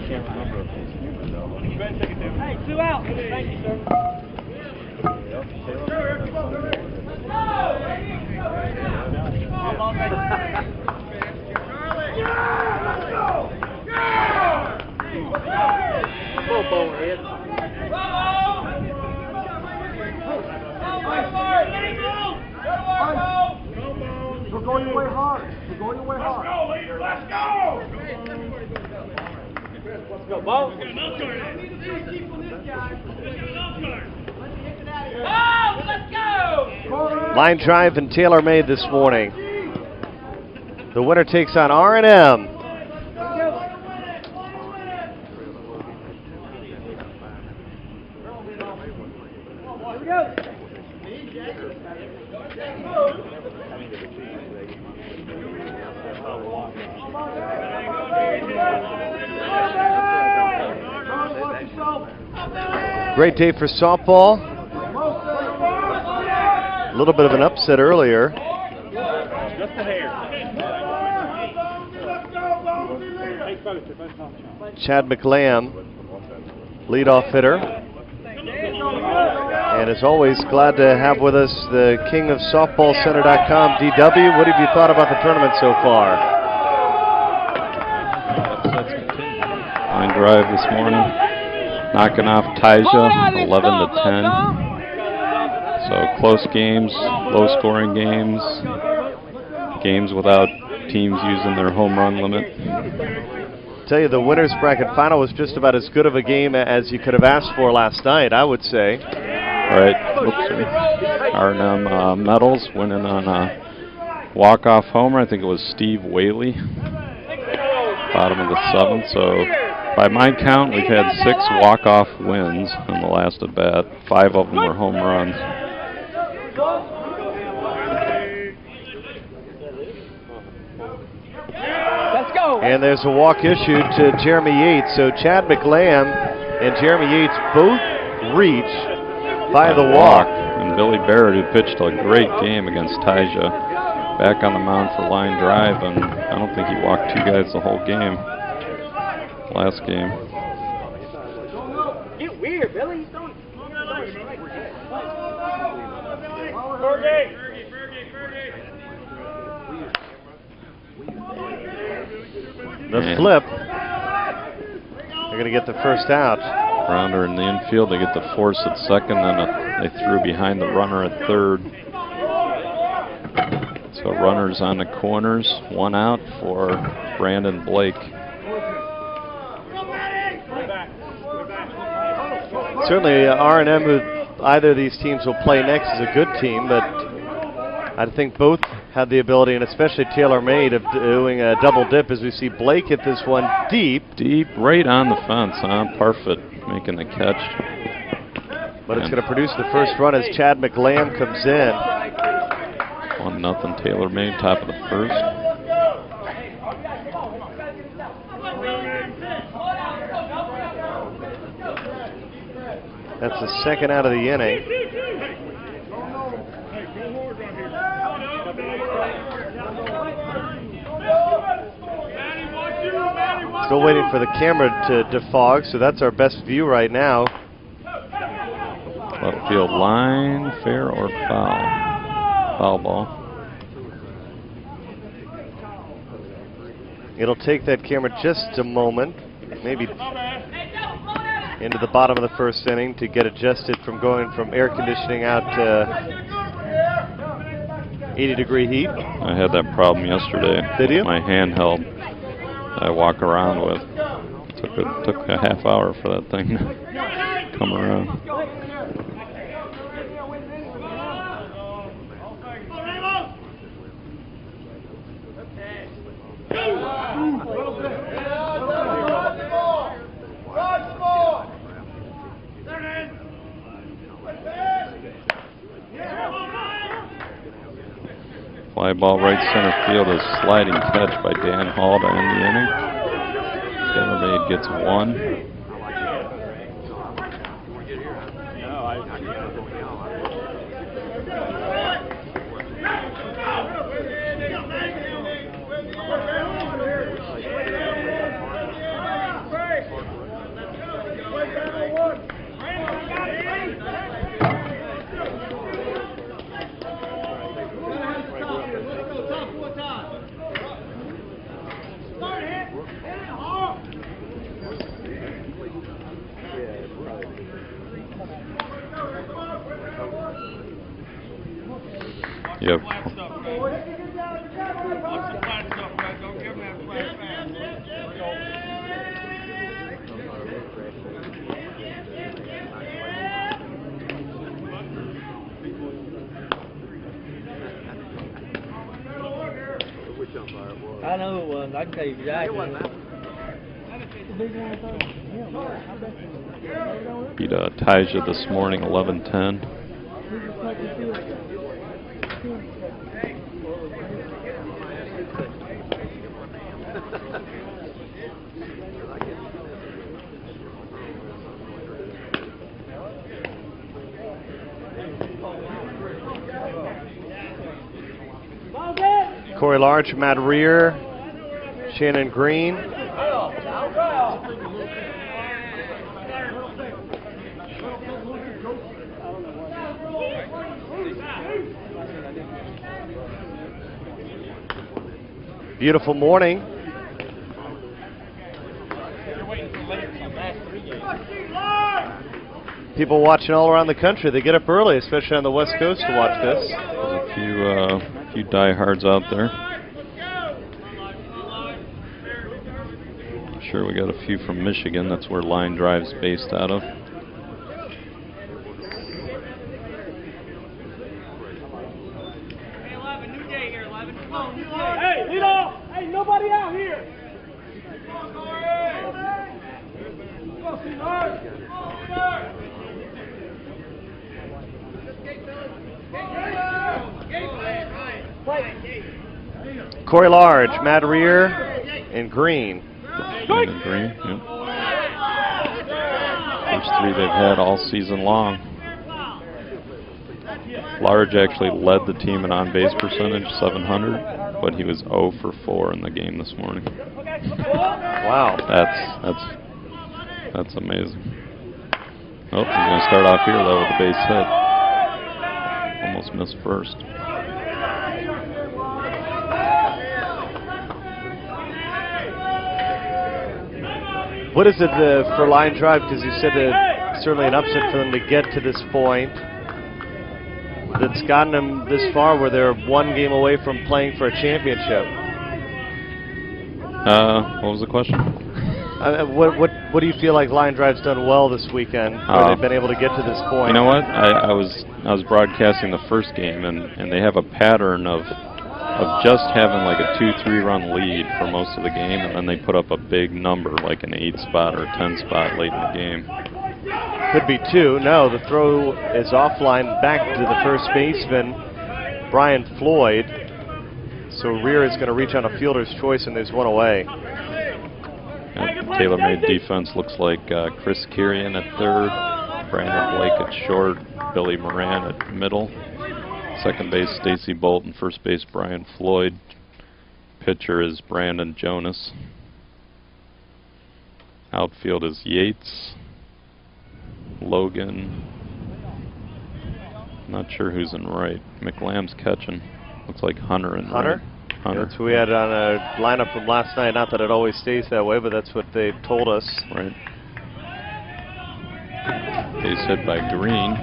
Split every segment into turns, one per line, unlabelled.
can't remember if he's human though.
Hey, 2 out. Thank you, sir.
Bonehead.
We're going your way hard. We're going your way hard.
Let's go, leader. Let's go.
Let's go, Bo. Let's go.
Line drive and Taylormade this morning. The winner takes on R&M. Great day for softball. A little bit of an upset earlier.
Just a hair.
Chad McLam, leadoff hitter. And as always, glad to have with us the king of softballcenter.com, DW. What have you thought about the tournament so far?
Line drive this morning, knocking off Taija 11-10. So close games, low-scoring games, games without teams using their home run limit.
Tell you, the winners bracket final was just about as good of a game as you could have asked for last night, I would say.
Right. R&M medals winning on a walk-off homer. I think it was Steve Whaley, bottom of the 7th. So by my count, we've had 6 walk-off wins in the last at bat. 5 of them were home runs.
Let's go.
And there's a walk issued to Jeremy Yates. So Chad McLam and Jeremy Yates both reach by the walk.
And Billy Barrett, who pitched a great game against Taija, back on the mound for line drive, and I don't think he walked 2 guys the whole game. Last game.
Get weird, Billy. He's throwing.
The flip. They're going to get the first out.
Rounder in the infield. They get the force at second, then they threw behind the runner at third. So runners on the corners. 1 out for Brandon Blake.
Certainly R&M, who either of these teams will play next, is a good team, but I think both have the ability, and especially Taylormade, of doing a double dip as we see Blake hit this one deep.
Deep, right on the fence, huh? Parfit making the catch.
But it's going to produce the first run as Chad McLam comes in.
1-0 Taylormade, top of the first.
That's the second out of the inning. Still waiting for the camera to defog, so that's our best view right now.
Left field line, fair or foul? Foul ball.
It'll take that camera just a moment, maybe into the bottom of the first inning to get adjusted from going from air conditioning out to 80-degree heat.
I had that problem yesterday.
Did you?
My handheld I walk around with. Took a half hour for that thing to come around. Fly ball right center field, a sliding catch by Dan Hall to end the inning. Taylormade gets 1. Yep.
I know it was. I can tell you exactly.
Beat Taija this morning, 11-10.
Corey Large, Matt Rear, Shannon Green. Beautiful morning. People watching all around the country. They get up early, especially on the West Coast, to watch this.
There's a few diehards out there. I'm sure we got a few from Michigan. That's where Line Drive's based out of.
Hey, lead off! Hey, nobody out here!
Corey Large, Matt Rear, and Green.
And Green, yep. First three they've had all season long. Large actually led the team in on-base percentage, 700, but he was 0 for 4 in the game this morning.
Wow.
That's amazing. Oh, he's going to start off here though with a base hit. Almost missed first.
What is it for Line Drive? Because you said it's certainly an upset for them to get to this point. That's gotten them this far where they're one game away from playing for a championship.
What was the question?
What do you feel like Line Drive's done well this weekend, where they've been able to get to this point?
You know what? I was broadcasting the first game, and they have a pattern of just having like a 2-3 run lead for most of the game, and then they put up a big number, like an 8 spot or a 10 spot late in the game.
Could be 2. No, the throw is offline back to the first baseman, Brian Floyd. So Rear is going to reach on a fielder's choice, and there's one away.
Taylormade defense looks like Chris Kirian at third, Brandon Blake at short, Billy Moran at middle. Second base, Stacy Bolton. First base, Brian Floyd. Pitcher is Brandon Jonas. Outfield is Yates, Logan. Not sure who's in right. McLamb's catching. Looks like Hunter in right. Hunter.
That's who we had on a lineup from last night. Not that it always stays that way, but that's what they told us.
Right. Base hit by Green.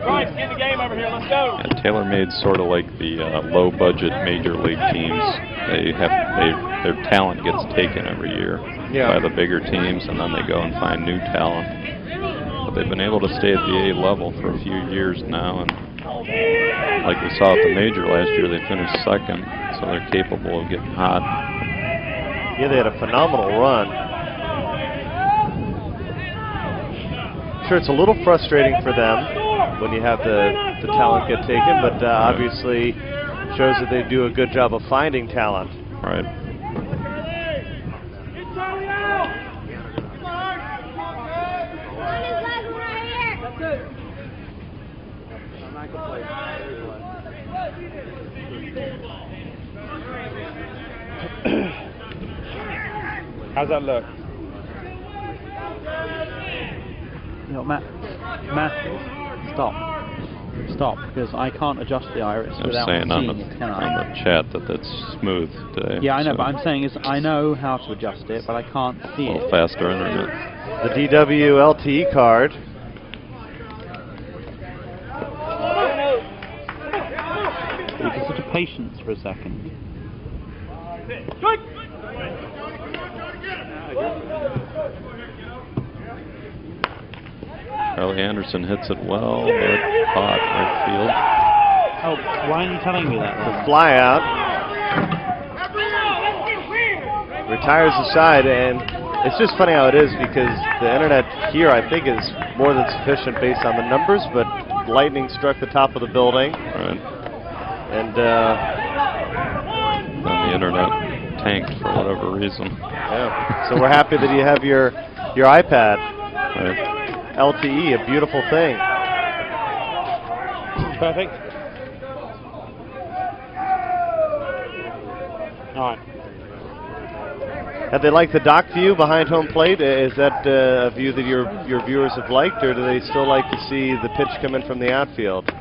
Right, get the game over here. Let's go.
And Taylormade's sort of like the low-budget major league teams. Their talent gets taken every year by the bigger teams, and then they go and find new talent. But they've been able to stay at the A level for a few years now, and like we saw at the major last year, they finished second, so they're capable of getting hot.
Yeah, they had a phenomenal run. Sure, it's a little frustrating for them when you have the talent get taken, but obviously shows that they do a good job of finding talent.
Right.
How's that look?
You know, Matt, stop, because I can't adjust the iris without
saying
seeing
on
it, can I?
the chat that's smooth today.
Yeah, I know,
so
but I'm saying is I know how to adjust it, but I can't see
a little
it.
faster internet.
The DW LTE card.
patience for a second.
Charlie Anderson hits it well, but caught right field.
Oh, why aren't you telling me that?
The fly out. Retires the side, and it's just funny how it is because the internet here, I think, is more than sufficient based on the numbers, but lightning struck the top of the building.
Right.
And
then the internet tanked for whatever reason.
yeah. So we're happy that you have your iPad.
Right.
LTE, a beautiful thing.
Perfect. All right.
Have they liked the dock view behind home plate? Is that a view that your viewers have liked, or do they still like to see the pitch come in from the outfield?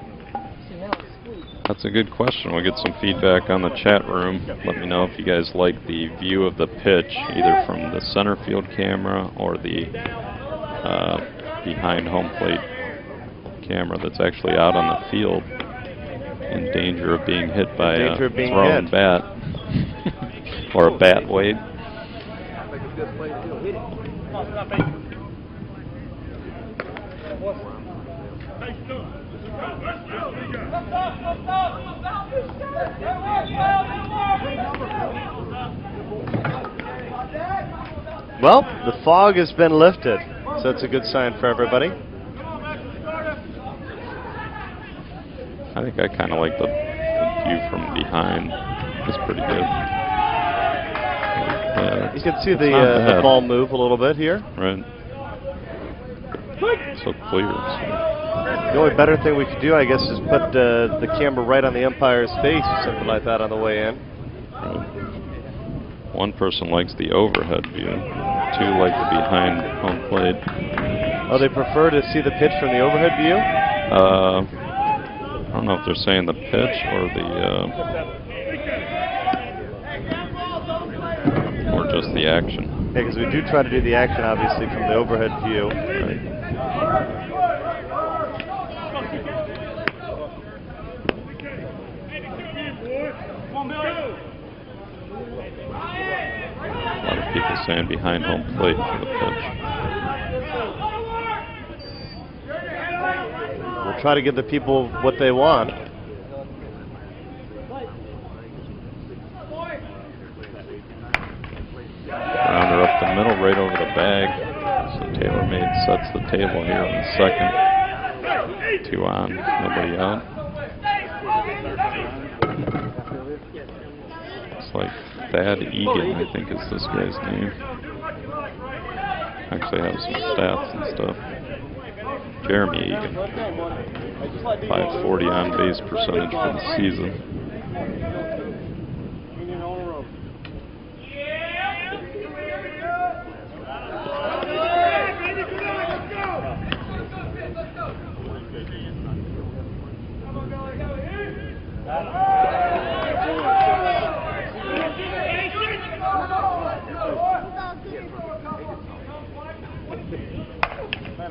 That's a good question. We'll get some feedback on the chat room. Let me know if you guys like the view of the pitch, either from the center field camera or the behind home plate camera that's actually out on the field in danger of being hit by a thrown bat or a bat weight.
Well, the fog has been lifted, so that's a good sign for everybody.
I think I kind of like the view from behind. It's pretty good. Yeah,
you can see the ball move a little bit here.
Right. So clear.
The only better thing we could do, I guess, is put the camera right on the umpire's face or something like that on the way in.
Right. One person likes the overhead view. Two like the behind home plate.
Oh, they prefer to see the pitch from the overhead view?
I don't know if they're saying the pitch or just the action.
Yeah, because we do try to do the action, obviously, from the overhead view.
Right. A lot of people saying behind home plate for the pitch.
We'll try to give the people what they want.
Rounder up the middle, right over the bag. So Taylormade sets the table here in the second. 2 on, nobody out. It's like Thad Egan, I think is this guy's name. Actually have some stats and stuff. Jeremy Egan. 540 on base percentage for the season.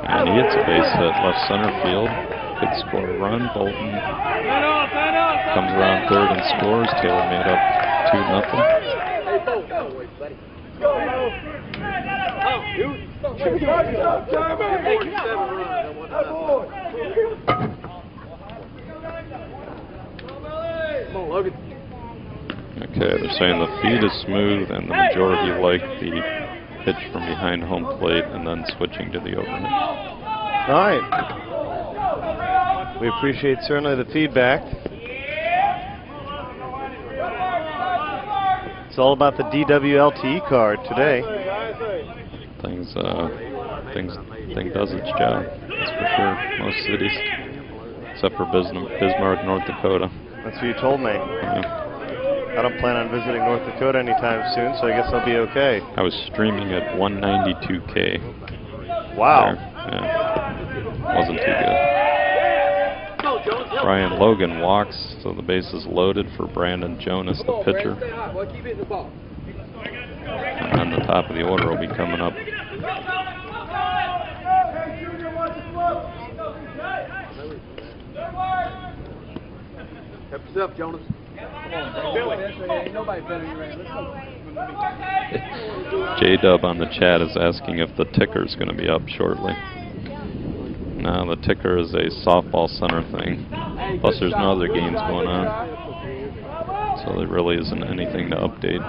And he hits a base hit left center field. Could score a run. Bolton comes around third and scores. Taylormade up 2-0. Okay, they're saying the feed is smooth and the majority like the pitch from behind home plate and then switching to the overhead.
All right. We appreciate certainly the feedback. It's all about the DWLTE card today.
Thing does its job, that's for sure. Most cities, except for Bismarck, North Dakota.
That's what you told me.
Yeah.
I don't plan on visiting North Dakota anytime soon, so I guess I'll be okay.
I was streaming at 192K.
Wow.
Yeah. Wasn't too good. Brian Logan walks, so the base is loaded for Brandon Jonas, the pitcher. And then the top of the order will be coming up.
Help yourself, Jonas.
J-Dub on the chat is asking if the ticker is going to be up shortly. No, the ticker is a softball center thing. Plus there's no other games going on. So there really isn't anything to update.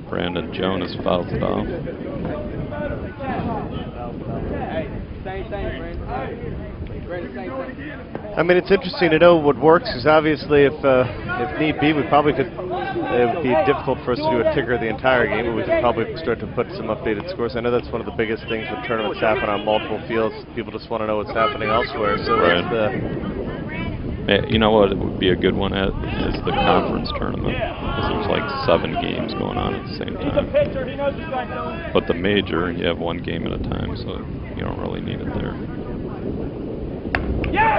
Brandon Jonas fouled it off.
I mean, it's interesting to know what works, because obviously if need be, we probably could, it would be difficult for us to do a ticker the entire game, but we could probably start to put some updated scores. I know that's one of the biggest things when tournaments happen on multiple fields. People just want to know what's happening elsewhere. So
right.
that's
you know what it would be a good one at is the conference tournament, because there's like 7 games going on at the same time. But the major, you have 1 game at a time, so you don't really need it there.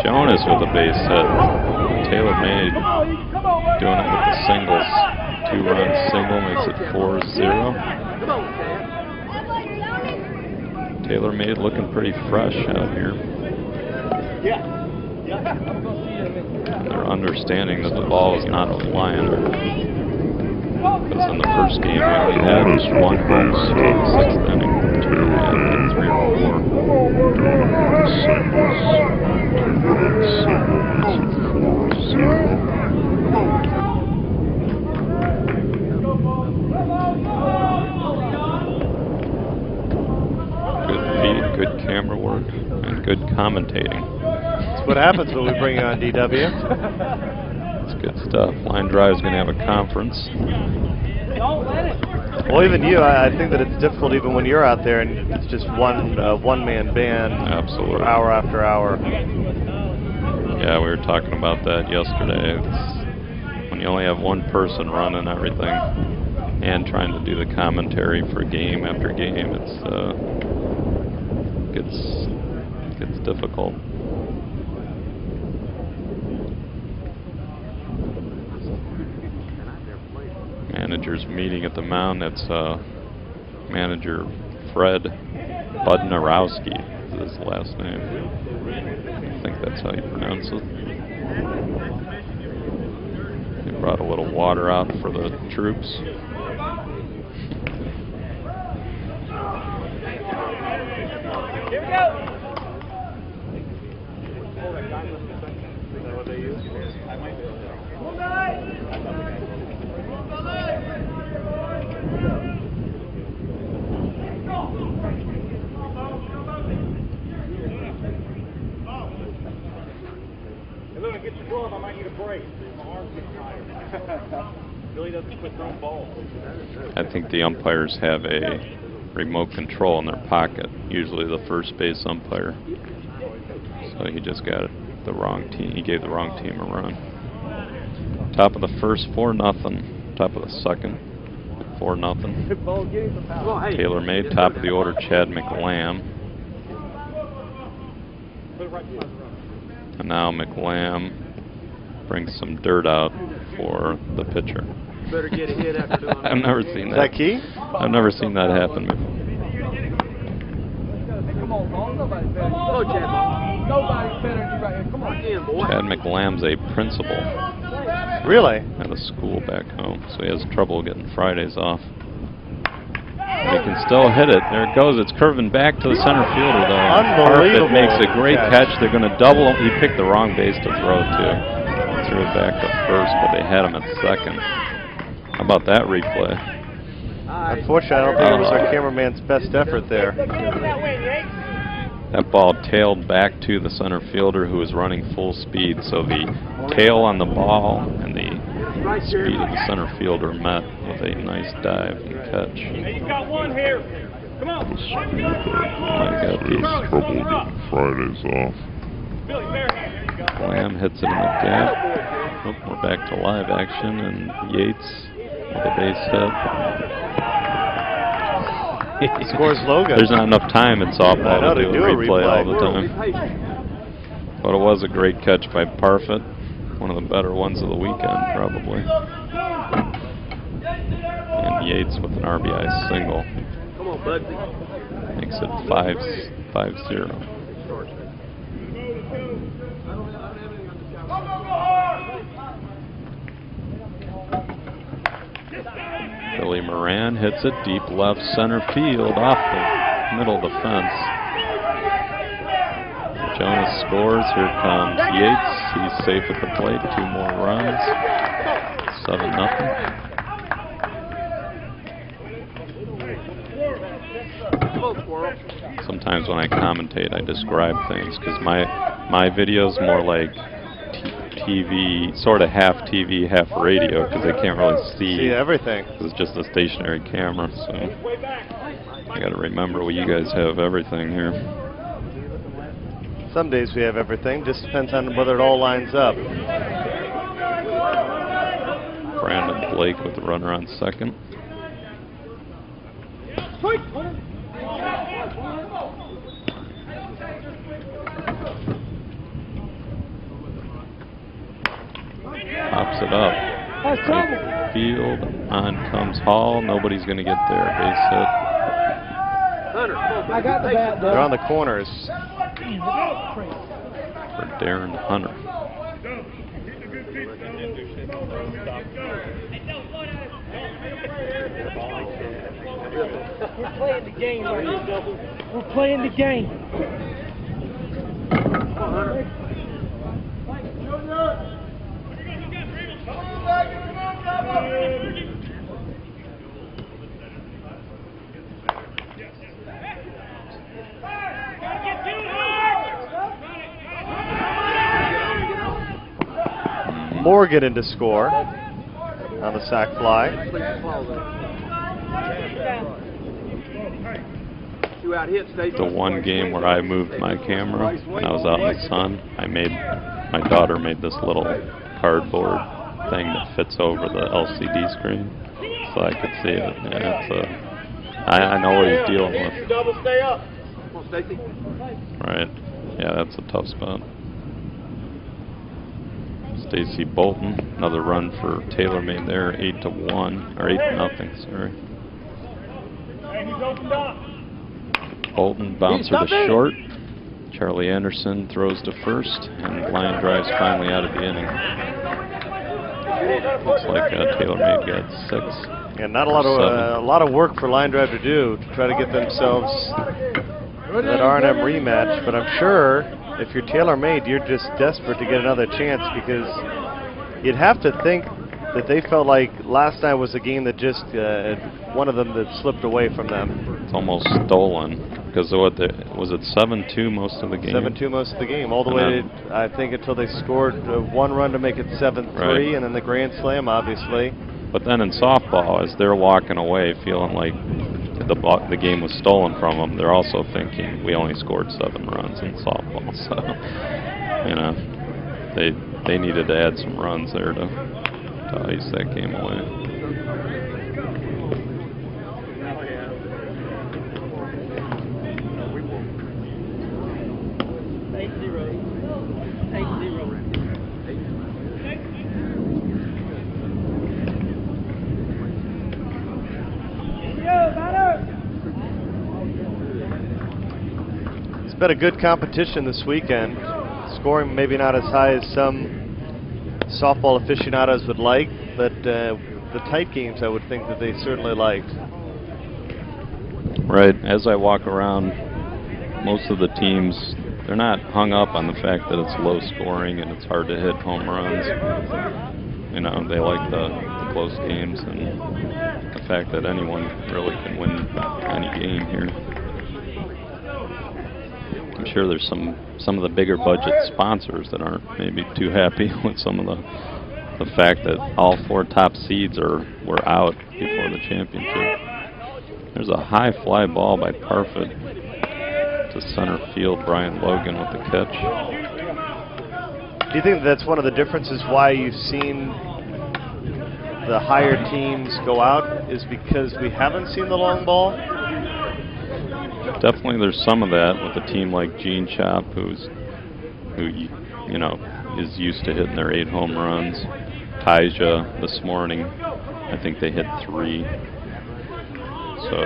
Jonas with a base hit. Taylormade doing it with the singles. 2-run single makes it 4-0. Taylormade looking pretty fresh out here. And they're understanding that the ball is not flying. Because in the first game we only had 1 homer in the 6th inning. And 3 or 4. Good feed, good camera work, and good commentating.
That's what happens when we bring you on DW.
It's good stuff. Line Drive's going to have a conference.
Well, even you, I think that it's difficult even when you're out there and it's just one-man band.
Absolutely.
For hour after hour.
Yeah, we were talking about that yesterday. It's when you only have one person running everything and trying to do the commentary for game after game, it's gets difficult. Managers meeting at the mound. That's manager Fred Budnarowski is his last name. I think that's how you pronounce it. They brought a little water out for the troops.
Here we go.
Get your glove, I might need a break. My arm's getting tired. Billy doesn't quit throwing balls.
I think the umpires have a remote control in their pocket, usually the first base umpire. So he just got the wrong team. He gave the wrong team a run. Top of the first, 4-0. Top of the second, 4-0. Taylormade. Top of the order, Chad McLam. And now McLam brings some dirt out for the pitcher.
Better get a hit after doing
I've never seen that.
Is that key?
I've never seen that happen before.
Come on, ball. Nobody's better. Go, Chad, ball. Nobody's better than you right here. Come on again, boy.
Chad McLam's a principal
Really?
at a school back home, so he has trouble getting Fridays off. He can still hit it. There it goes. It's curving back to the center fielder, though.
Unbelievable.
Parfit makes a great catch. They're going to double him. He picked the wrong base to throw to. Threw it back to first, but they had him at second. How about that replay?
Unfortunately, I don't think it was our cameraman's best effort there.
That ball tailed back to the center fielder, who was running full speed. So the tail on the ball and the speed of the center fielder met with a nice dive and catch.
Hey, you got one here. Come on.
I got these trouble getting Fridays off.
Billy, there you go.
Lamb hits it in the gap. Oh, we're back to live action, and Yates with a base hit.
Scores Logan.
There's not enough time in softball to do a replay all the time. But it was a great catch by Parfit. One of the better ones of the weekend, probably. And Yates with an RBI single.
Come on, Bugsy.
Makes it 5-0. Billy Moran hits it deep left center field off the middle of the fence. Jonas scores. Here comes Yates. He's safe at the plate. 2 more runs. 7-0. Sometimes when I commentate, I describe things because my video's more like TV, sort of half TV, half radio, because they can't really see
everything.
It's just a stationary camera, so I got to remember you guys have everything here.
Some days we have everything. Just depends on whether it all lines up.
Brandon Blake with the runner on second. Pops it up. Right field. On comes Hall. Nobody's going to get there. Base hit.
I got the bat.
They're on the corners.
For Darren Hunter.
We're playing the game, right? We're playing the game.
Morgan in to score on the sac fly.
The one game where I moved my camera when I was out in the sun, my daughter made this little cardboard thing that fits over the LCD screen so I could see it. Yeah, I know what he's dealing with. Right. Yeah, that's a tough spot. Stacy Bolton, another run for Taylormade there, 8-1 or 8-0. Sorry. Bolton bouncer to short. Charlie Anderson throws to first, and line drives finally out of the inning. Looks like Taylormade got 6.
Yeah, not a lot of work for line drive to do to try to get themselves that R&M rematch, but I'm sure if you're Taylormade, you're just desperate to get another chance, because you'd have to think that they felt like last night was a game that just one of them that slipped away from them.
It's almost stolen, because was it 7-2 most of the game?
7-2 most of the game, all the way to, I think, until they scored 1 run to make it 7-3, right. And then the grand slam, obviously.
But then in softball, as they're walking away feeling like the game was stolen from them, they're also thinking we only scored 7 runs in softball. So, you know, they needed to add some runs there to ice that game away.
It's been a good competition this weekend. Scoring maybe not as high as some softball aficionados would like, but the tight games I would think that they certainly liked.
Right. As I walk around, most of the teams, they're not hung up on the fact that it's low scoring and it's hard to hit home runs. You know, they like the close games and the fact that anyone really can win any game here. I'm sure there's some of the bigger budget sponsors that aren't maybe too happy with some of the fact that all 4 top seeds were out before the championship. There's a high fly ball by Parfit to center field. Brian Logan with the catch.
Do you think that's one of the differences why you've seen the higher teams go out, is because we haven't seen the long ball?
Definitely there's some of that with a team like Gene Chop, who you know, is used to hitting their 8 home runs. Tyja this morning, I think they hit 3. So,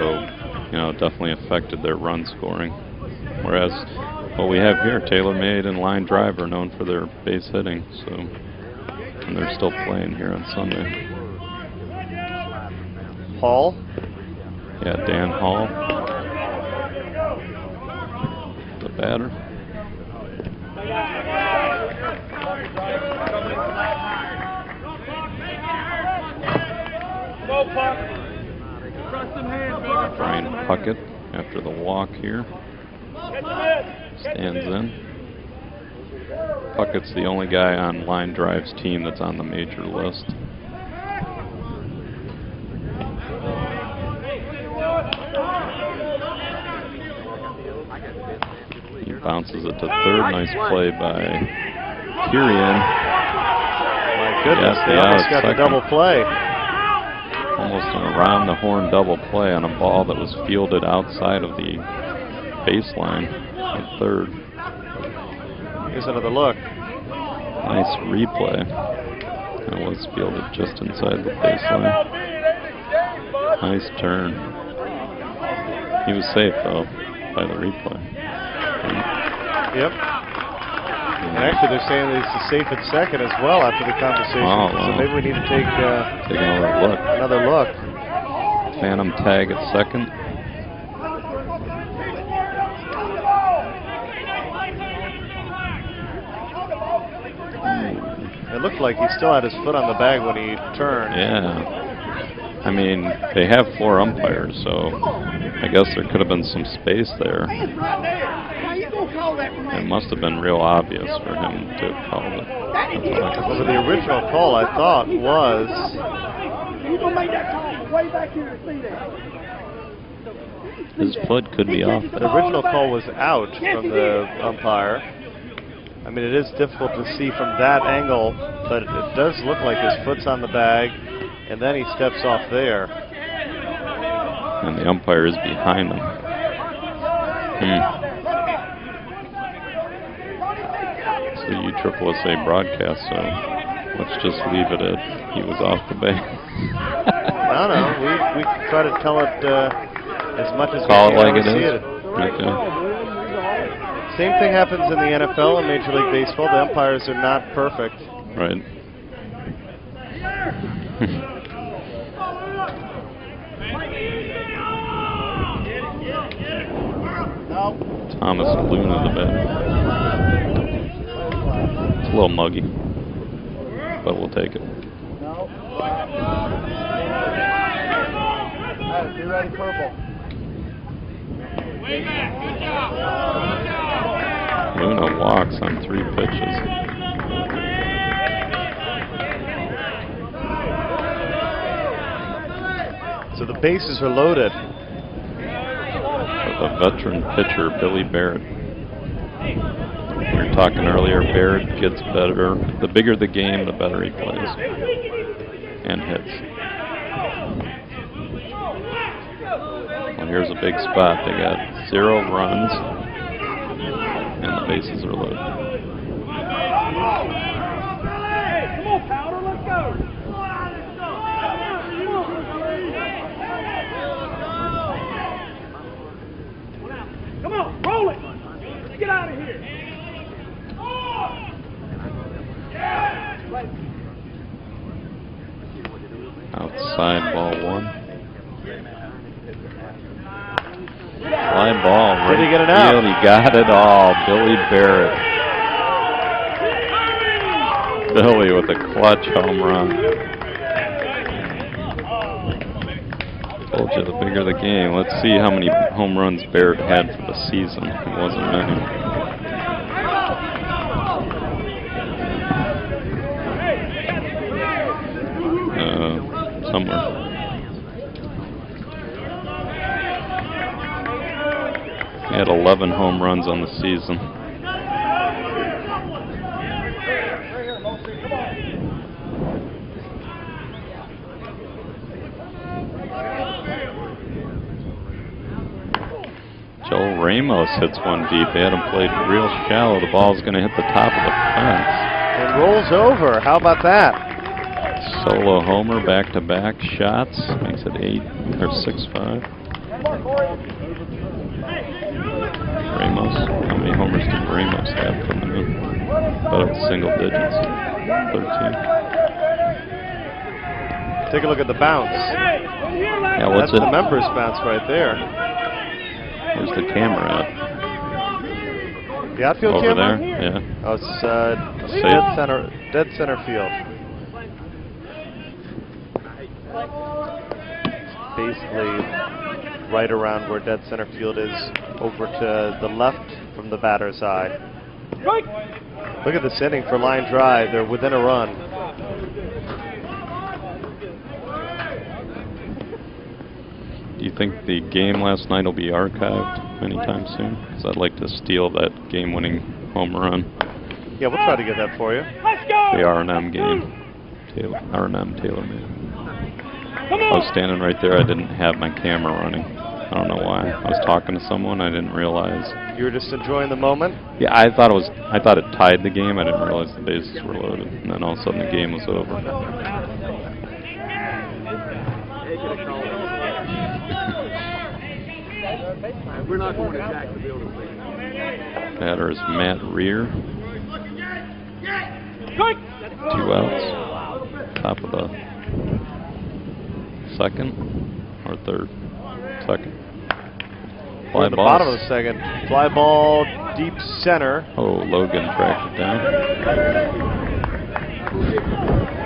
you know, it definitely affected their run scoring. Whereas what we have here, Taylormade and line drive are known for their base hitting, so, and they're still playing here on Sunday.
Hall.
Yeah, Dan Hall. The batter. Brian Puckett after the walk here. Stands in. Puckett's the only guy on Line Drive's team that's on the major list. He bounces it to third. Nice play by Kirian.
My goodness, they almost got the double play.
Almost an around the horn double play on a ball that was fielded outside of the baseline at third.
Here's another look.
Nice replay. And it was fielded just inside the baseline. Nice turn. He was safe though by the replay.
Yep. And actually, they're saying that he's safe at second as well after the conversation.
Oh,
So
wow.
maybe we need to take
another look.
Another look.
Phantom tag at second.
It looked like he still had his foot on the bag when he turned.
Yeah. I mean, they have 4 umpires, so I guess there could have been some space there. It must have been real obvious for him to have called it. That's all I
Well,
can
the original call, I thought, was
say. His foot could be off
the
there.
original call was out from the umpire. I mean, it is difficult to see from that angle, but it does look like his foot's on the bag, and then he steps off there.
And the umpire is behind him. It's the USSSA broadcast, so let's just leave it at he was off the bag.
No, we try to tell it as much as
Call
we
it
can
like it
see
is.
it.
Okay.
Same thing happens in the NFL and Major League Baseball. The umpires are not perfect.
Right. Thomas Luna, the bat. It's a little muggy, but we'll take it.
Be ready, purple.
Luna walks on 3 pitches.
So the bases are loaded.
With a veteran pitcher, Billy Barrett. We were talking earlier, Barrett gets better. The bigger the game, the better he plays and hits. Well, here's a big spot. They got 0 runs, and the bases are loaded.
Come on, Powder, let's go. Come on, roll it. Let's get out of here.
Outside ball 1. Fly ball.
Did he
Right
get it out?
field. He got it all. Billy Barrett. Billy with a clutch home run. Told you, the bigger the game. Let's see how many home runs Barrett had for the season. It wasn't many. Somewhere. He had 11 home runs on the season. Joel Ramos hits one deep. They had him played real shallow. The ball's going to hit the top of the fence.
It rolls over. How about that?
Solo homer, back-to-back shots. Makes it 6-5. Ramos. How many homers did Ramos have coming in? About single digits. 13.
Take a look at the bounce.
Yeah, what's
That's
it?
the members bounce right there.
Where's the camera at?
The outfield
Over
camera?
there? Yeah.
Oh, it's dead center field. Basically, right around where dead center field is, over to the left from the batter's eye. Look at this inning for line drive. They're within a run.
Do you think the game last night will be archived anytime soon? Because I'd like to steal that game-winning home run.
Yeah, we'll try to get that for you.
The R&M game. R&M Taylormade. I was standing right there. I didn't have my camera running. I don't know why. I was talking to someone. I didn't realize.
You were just enjoying the moment?
Yeah, I thought it tied the game. I didn't realize the bases were loaded. And then all of a sudden the game was over.
We're not going to jack the building.
Batter is Matt Rear. 2 outs. Top of the second or third? Second.
We're at the bottom of the second. Fly ball deep center.
Oh, Logan tracked it down.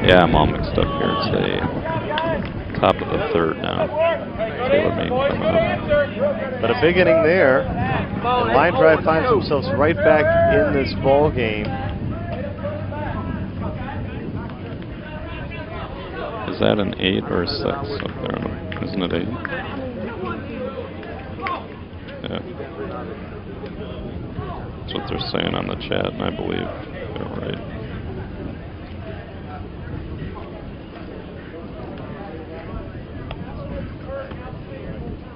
Yeah, I'm all mixed up here. It's a top of the third now. Taylormade coming up.
But a big inning there. And line drive finds themselves right back in this ball game.
Is that an 8 or a 6 up there? Isn't it 8? Yeah. That's what they're saying on the chat, and I believe they're right.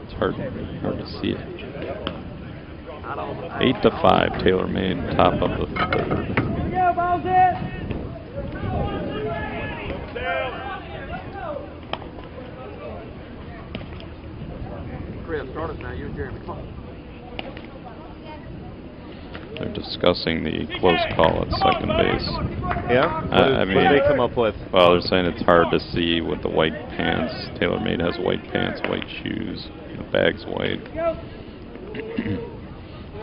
It's hard to see it. 8-5, Taylormade, top of the third.
Chris, start us now. You and Jeremy. Come on.
They're discussing the close call at second base.
Yeah? What did they come up with?
Well, they're saying it's hard to see with the white pants. Taylormade has white pants, white shoes, the bag's white.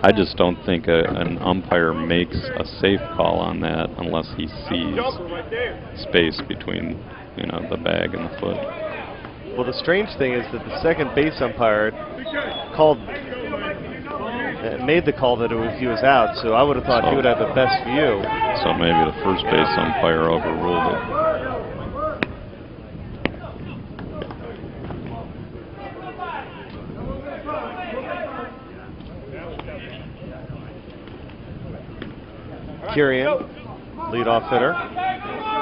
I just don't think an umpire makes a safe call on that unless he sees space between, the bag and the foot.
Well, the strange thing is that the second base umpire made the call that he was out, so I would have thought he would have the best view.
So maybe the first base umpire overruled it.
Kirian, leadoff hitter,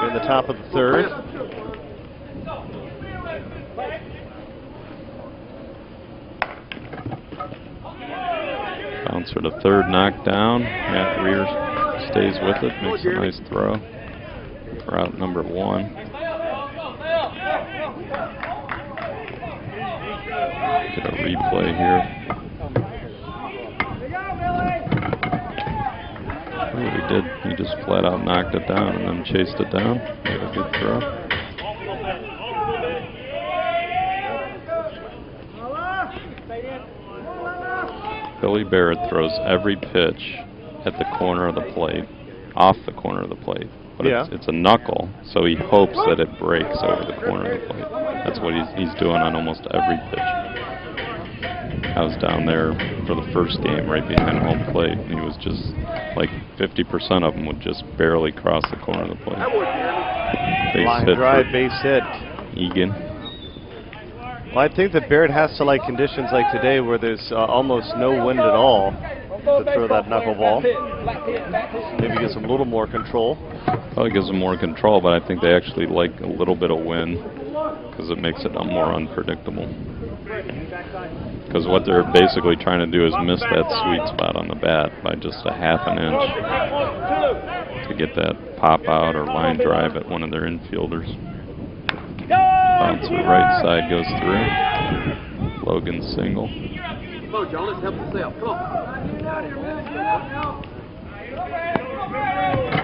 in the top of the third.
Bouncer to third, knocked down. Matt Rear stays with it, makes a nice throw for out number 1. Get a replay here. Oh, he did. He just flat out knocked it down and then chased it down. Made a good throw. Billy Barrett throws every pitch at the corner of the plate, off the corner of the plate. But it's a knuckle, so he hopes that it breaks over the corner of the plate. That's what he's doing on almost every pitch. I was down there for the first game right behind home plate, and he was just like 50% of them would just barely cross the corner of the plate.
Line drive, base hit.
Egan.
Well, I think that Barrett has to like conditions like today where there's almost no wind at all to throw that knuckleball. Maybe gives him a little more control.
Probably gives them more control, but I think they actually like a little bit of wind because it makes it more unpredictable. Because what they're basically trying to do is miss that sweet spot on the bat by just a ½ an inch to get that pop out or line drive at one of their infielders. Bounce to the right side goes through. Logan single.
Come on, John, let's help yourself. Come on.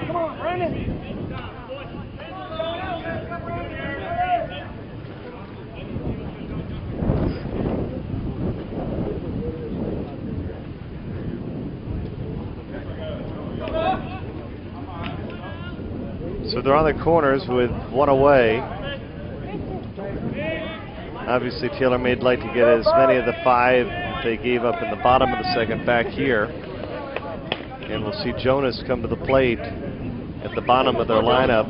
Come on, Brandon.
but they're on the corners with one away. Obviously, Taylormade like to get as many of the 5 that they gave up in the bottom of the second back here. And we'll see Jonas come to the plate at the bottom of their lineup.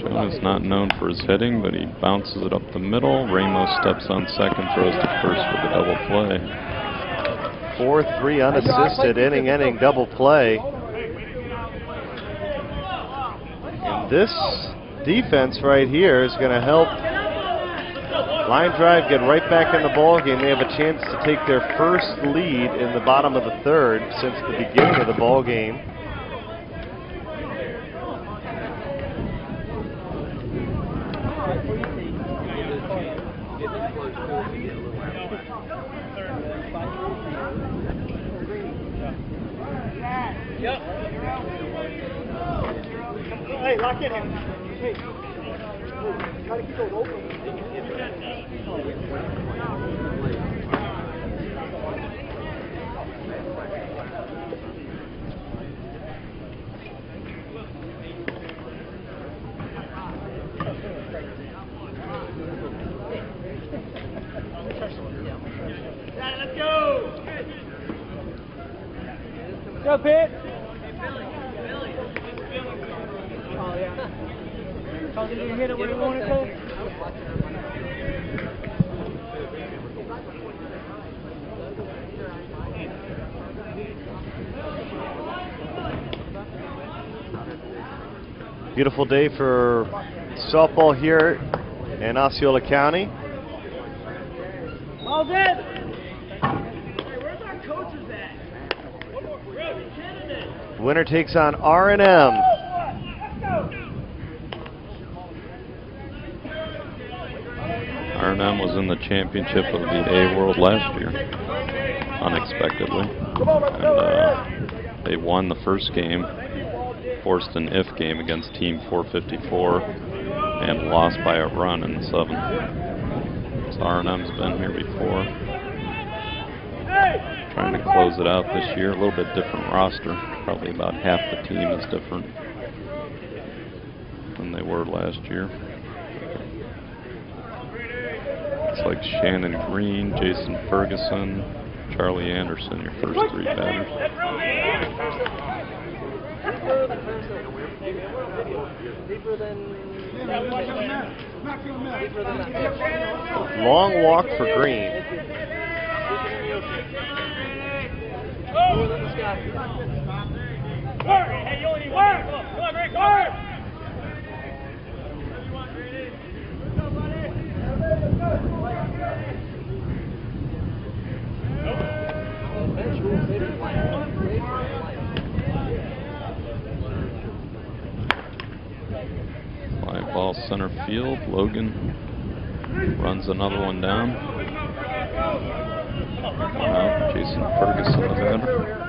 Jonas not known for his hitting, but he bounces it up the middle. Ramos steps on second, throws to first with a double play.
4-3 unassisted, inning double play. And this defense right here is going to help Line Drive get right back in the ball game. They have a chance to take their first lead in the bottom of the third since the beginning of the ball game.
Hey, lock in him. Hey, try to keep those open. Let's go. Go, Pitt. Oh, did you hit it where you wanted to?
Beautiful day for softball here in Osceola County.
All dead. Hey, where's our coaches at?
Winner takes on R&M.
R&M was in the championship of the A World last year, unexpectedly. And they won the first game, forced an if game against Team 454, and lost by a run in the 7th. So R&M's been here before. Trying to close it out this year, a little bit different roster. Probably about half the team is different than they were last year. It's like Shannon Green, Jason Ferguson, Charlie Anderson, your first 3 batters.
Long walk for Green.
Hey, you only work. Come on, Rick, work.
Fly ball center field. Logan runs another one down. One out. Jason Ferguson, the batter.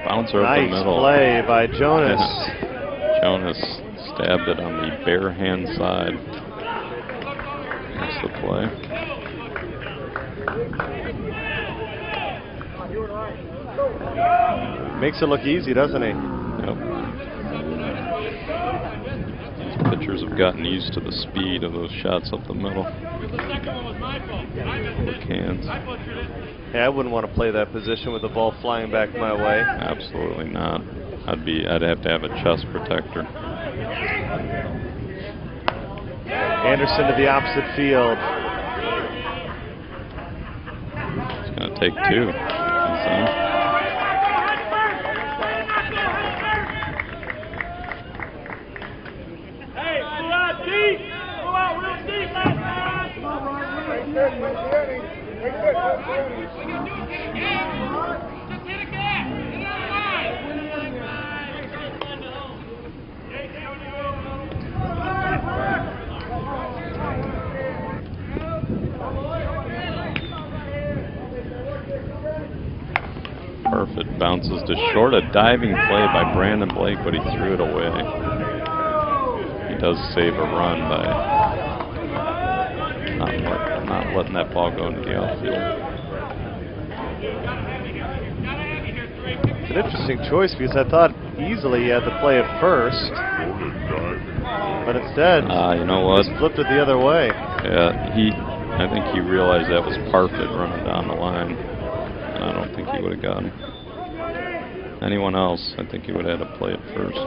Bouncer up the
Nice
middle.
play by Jonas.
Jonas stabbed it on the bare hand side. That's the play.
Makes it look easy, doesn't he?
Yep. These pitchers have gotten used to the speed of those shots up the middle. The cans.
Yeah, I wouldn't want to play that position with the ball flying back my way.
Absolutely not. I'd have to have a chest protector.
Anderson to the opposite field.
It's going to take 2.
Hey, go out deep. Go out real deep last time.
Perfect. Bounces to short. A diving play by Brandon Blake, but he threw it away. He does save a run by not letting that ball go into the outfield.
It's an interesting choice because I thought easily he had to play it first. But instead,
You know what?
just flipped it the other way.
Yeah, I think he realized that was Parfit running down the line. And I don't think he would have gotten anyone else. I think he would have had to play it first.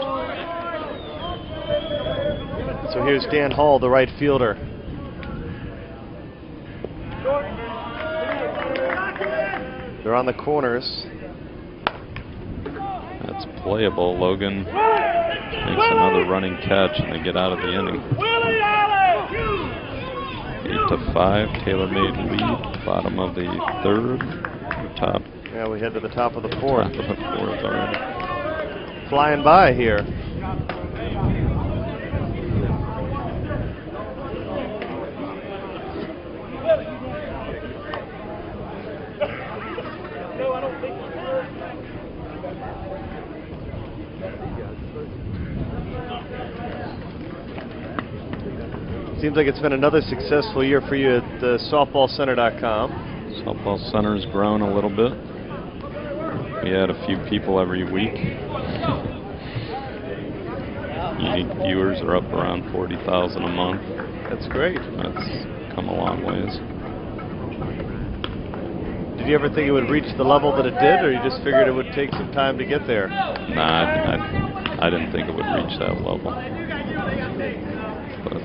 So here's Dan Hall, the right fielder. They're on the corners.
That's playable. Logan makes another running catch, and they get out of the inning. 8-5, Taylormade lead. Bottom of the third. Top.
Yeah, we head to the top of the fourth.
Top of the fourth already.
Flying by here. Seems like it's been another successful year for you at softballcenter.com.
Softball Center's grown a little bit. We had a few people every week. Unique viewers are up around 40,000 a month.
That's great.
That's come a long ways.
Did you ever think it would reach the level that it did, or you just figured it would take some time to get there?
Nah, I didn't think it would reach that level. But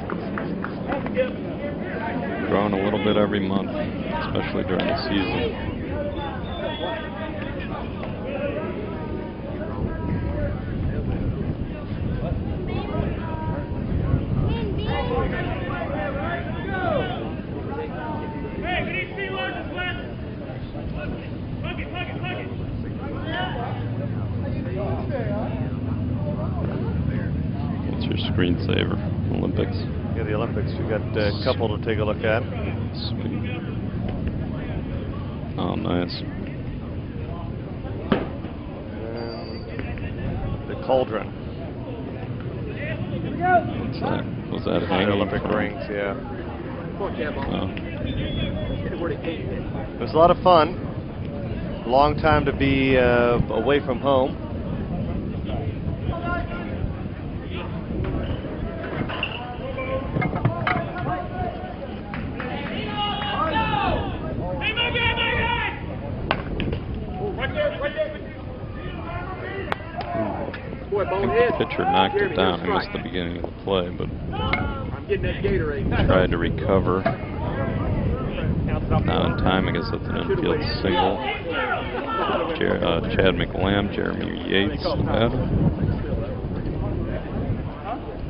growing a little bit every month, especially during the season. What's your screensaver? Olympics?
Yeah, the Olympics. We've got a couple to take a look at.
Sweet. Oh, nice.
And the Cauldron.
What's that? Was that
The
hanging?
Olympic rings, yeah.
Oh.
It was a lot of fun. Long time to be away from home.
I think the pitcher knocked it down. I missed the beginning of the play, but tried to recover. Not in time. I guess that's an infield single. Chad McLam, Jeremy Yates, the batter.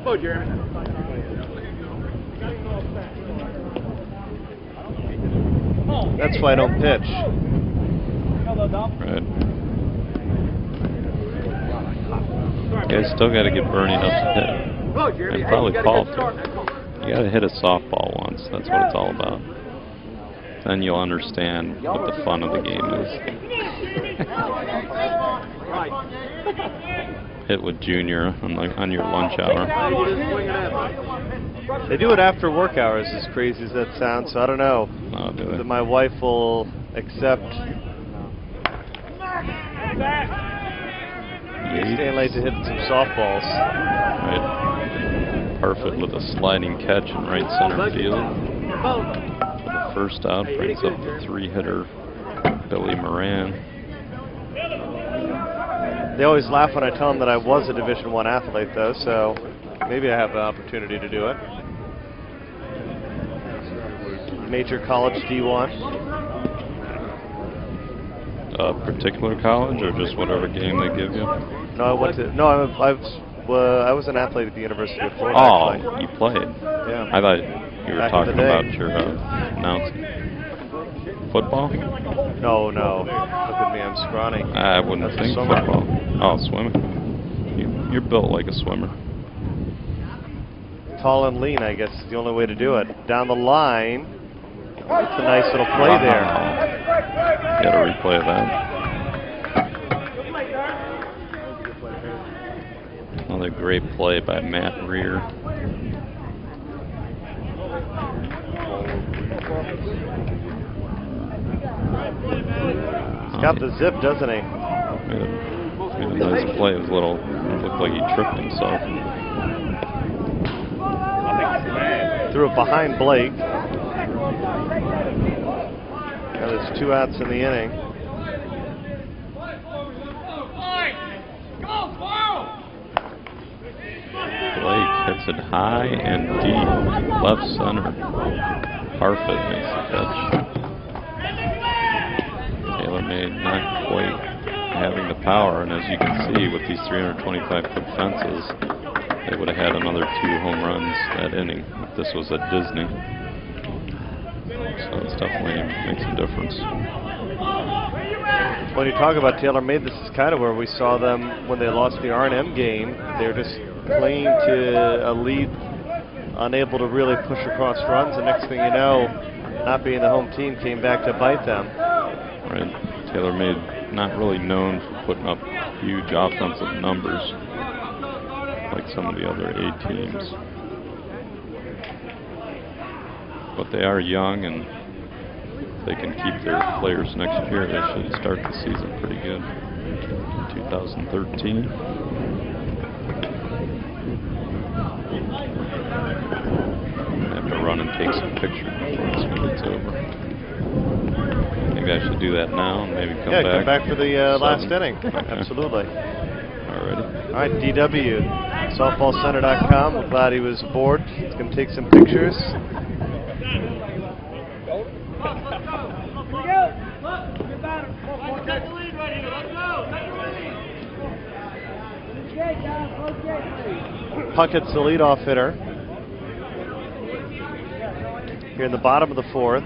Oh, Jeremy.
That's why I don't pitch.
Right. You guys still got to get Bernie up to hit. And probably Paul too. You got to hit a softball once. That's what it's all about. Then you'll understand what the fun of the game is. Hit with Junior on your lunch hour.
They do it after work hours, as crazy as that sounds, so I don't know that my wife will accept staying late to hit some softballs.
Right. Perfect with a sliding catch in right center field. The first out brings up the three-hitter Billy Moran.
They always laugh when I tell them that I was a Division I athlete, though, so maybe I have the opportunity to do it. Major college D1.
A particular college or just whatever game they give you?
No, I went to. No, I was an athlete at the University of Florida.
Oh,
actually.
you played.
Yeah.
I thought you were
Back in
talking
the day.
about your announcing. Football?
No. Look at me, I'm scrawny.
I wouldn't
That's a
think
swimmer.
football. Oh, swimming. You're built like a swimmer.
Tall and lean, I guess, is the only way to do it. Down the line. It's a nice little play there.
Got to replay that. Another great play by Matt Rear.
He's got the zip, doesn't he?
Made a nice play. It was a little, looked like he tripped himself.
Threw it behind Blake. Now there's 2 outs in the inning.
Blake hits it high and deep, left center. Parfit makes the catch. Taylormade not quite having the power, and as you can see with these 325-foot fences, they would have had another 2 home runs that inning if this was at Disney. So it's definitely makes a difference.
When you talk about Taylormade, this is kind of where we saw them when they lost the R&M game. They're just clinging to a lead, unable to really push across runs, and next thing you know, not being the home team came back to bite them.
Right. Taylormade not really known for putting up huge offensive numbers like some of the other A teams. But they are young, and if they can keep their players next year, they should start the season pretty good. 2013. I have to run and take some pictures before this minute's over. Maybe I should do that now and maybe come back.
Yeah, come back for the last inning.
Okay.
Absolutely.
Alrighty.
All right, DW, softballcenter.com. We're glad he was aboard. He's going to take some pictures. Puckett's the leadoff hitter here in the bottom of the 4th.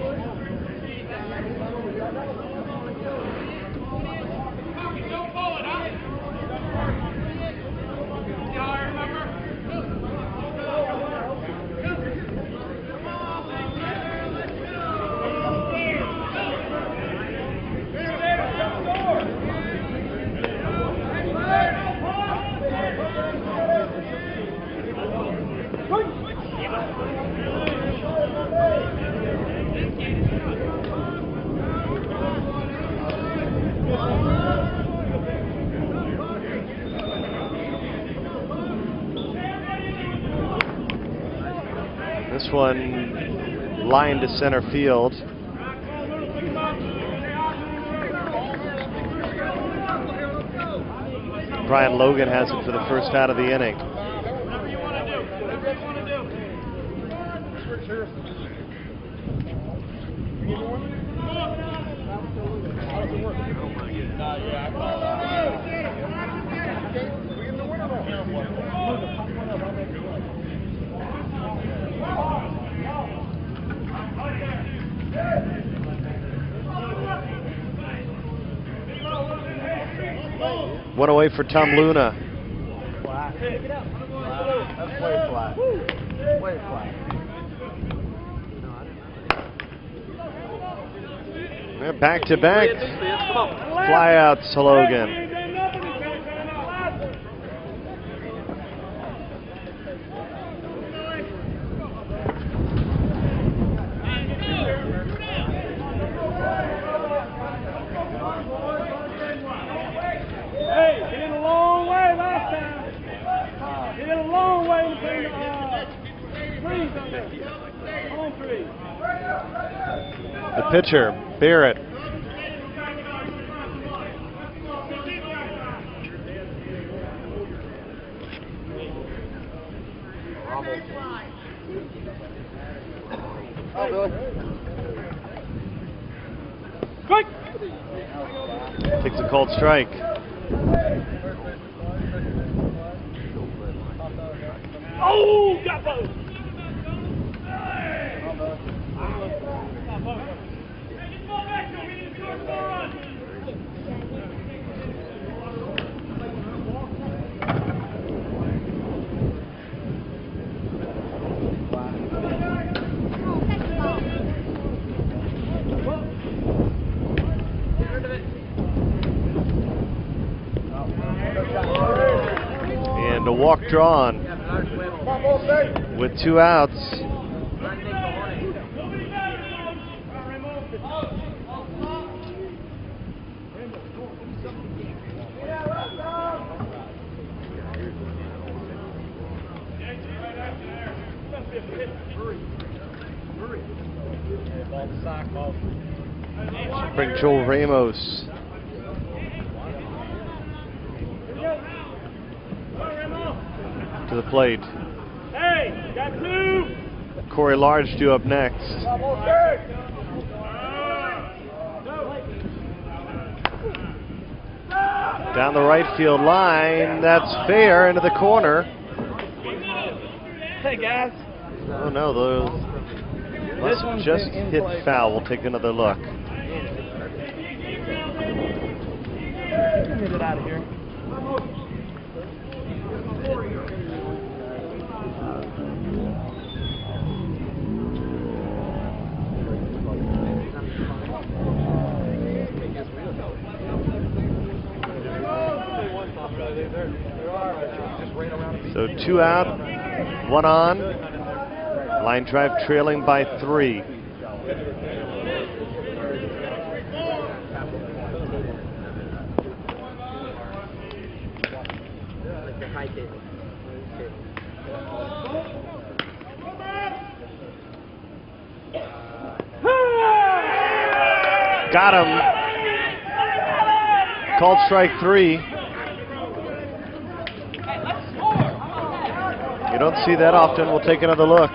This one lined to center field. Brian Logan has it for the first out of the inning. One away for Tom Luna.
Flat. That's way flat. Way flat.
They're back to back flyouts to Logan. The pitcher, Barrett. Takes a called strike.
Oh, got both.
And a walk drawn with 2 outs. Bring Joel Ramos to the plate.
Hey, got 2.
Corey Large due up next. Down the right field line, that's fair, into the corner.
Hey, guys.
Oh no, those must have just hit foul. We'll take another look.
Get it out of here.
So 2 out, 1 on. Line drive trailing by 3. Got him. Called strike 3. You don't see that often. We'll take another look.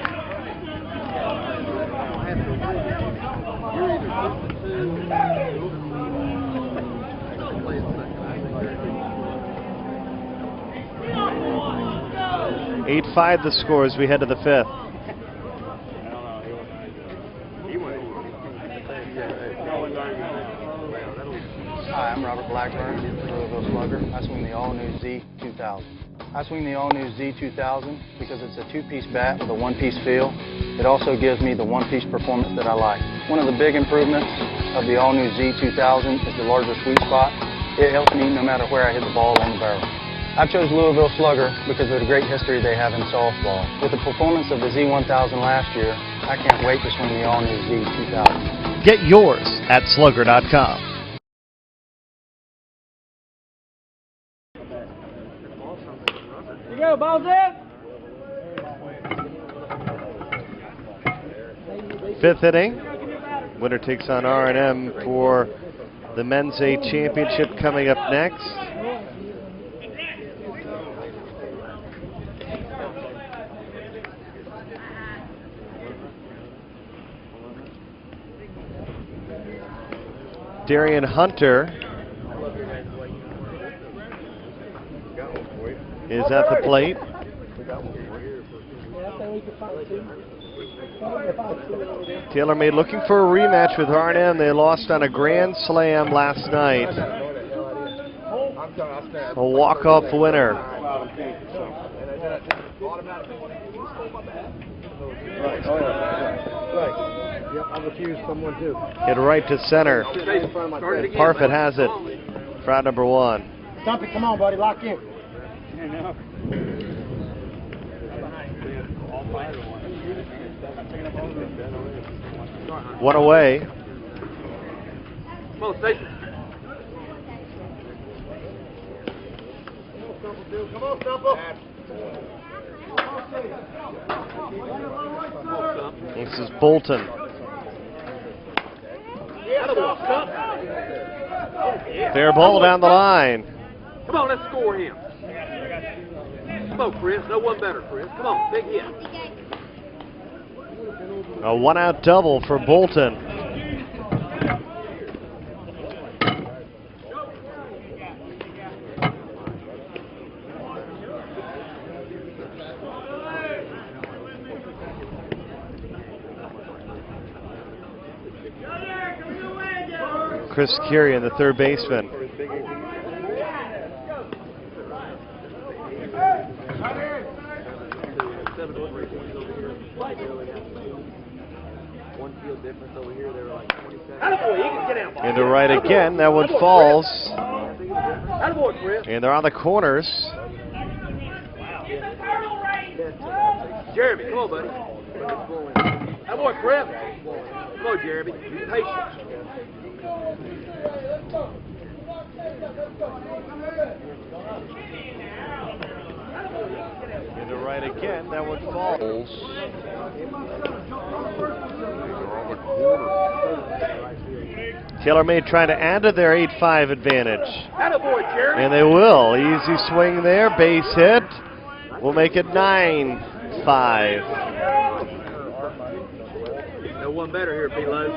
(8-5) the score as we head to the 5th.
Hi, I'm Robert Blackburn, Louisville Slugger. I swing the all-new Z2000. I swing the all-new Z2000 because it's a 2-piece bat with a 1-piece feel. It also gives me the 1-piece performance that I like. One of the big improvements of the all-new Z2000 is the larger sweet spot. It helps me no matter where I hit the ball on the barrel. I chose Louisville Slugger because of the great history they have in softball. With the performance of the Z1000 last year, I can't wait to swing the all-new Z2000.
Get yours at slugger.com.
You go, ball's in.
5th inning. Winner takes on R&M for the Men's A Championship coming up next. Darian Hunter is at the plate. Taylormade looking for a rematch with R&M. They lost on a grand slam last night. A walk-off winner.
I've accused someone too.
Hit right to center. Parfit has it for out number 1.
Stumpy, come on, buddy, lock in.
One away.
Come on, Stacy.
Come on, Stumple.
This is Bolton. Fair ball down the line.
Come on, let's score him. Come on, Chris. No one better, Chris. Come on, big hit.
A 1-out double for Bolton. Chris Kirian, the third baseman. Into right again. That one falls. And they're on the corners.
Jeremy, come on, buddy. That boy, Chris. Come on, Jeremy. Be patient.
Into right again. That one falls. Taylormade trying to add to their 8-5 advantage.
Attaboy, Jeremy.
And they will. Easy swing there. Base hit. We'll make it 9-5.
No one better here, P-Lo.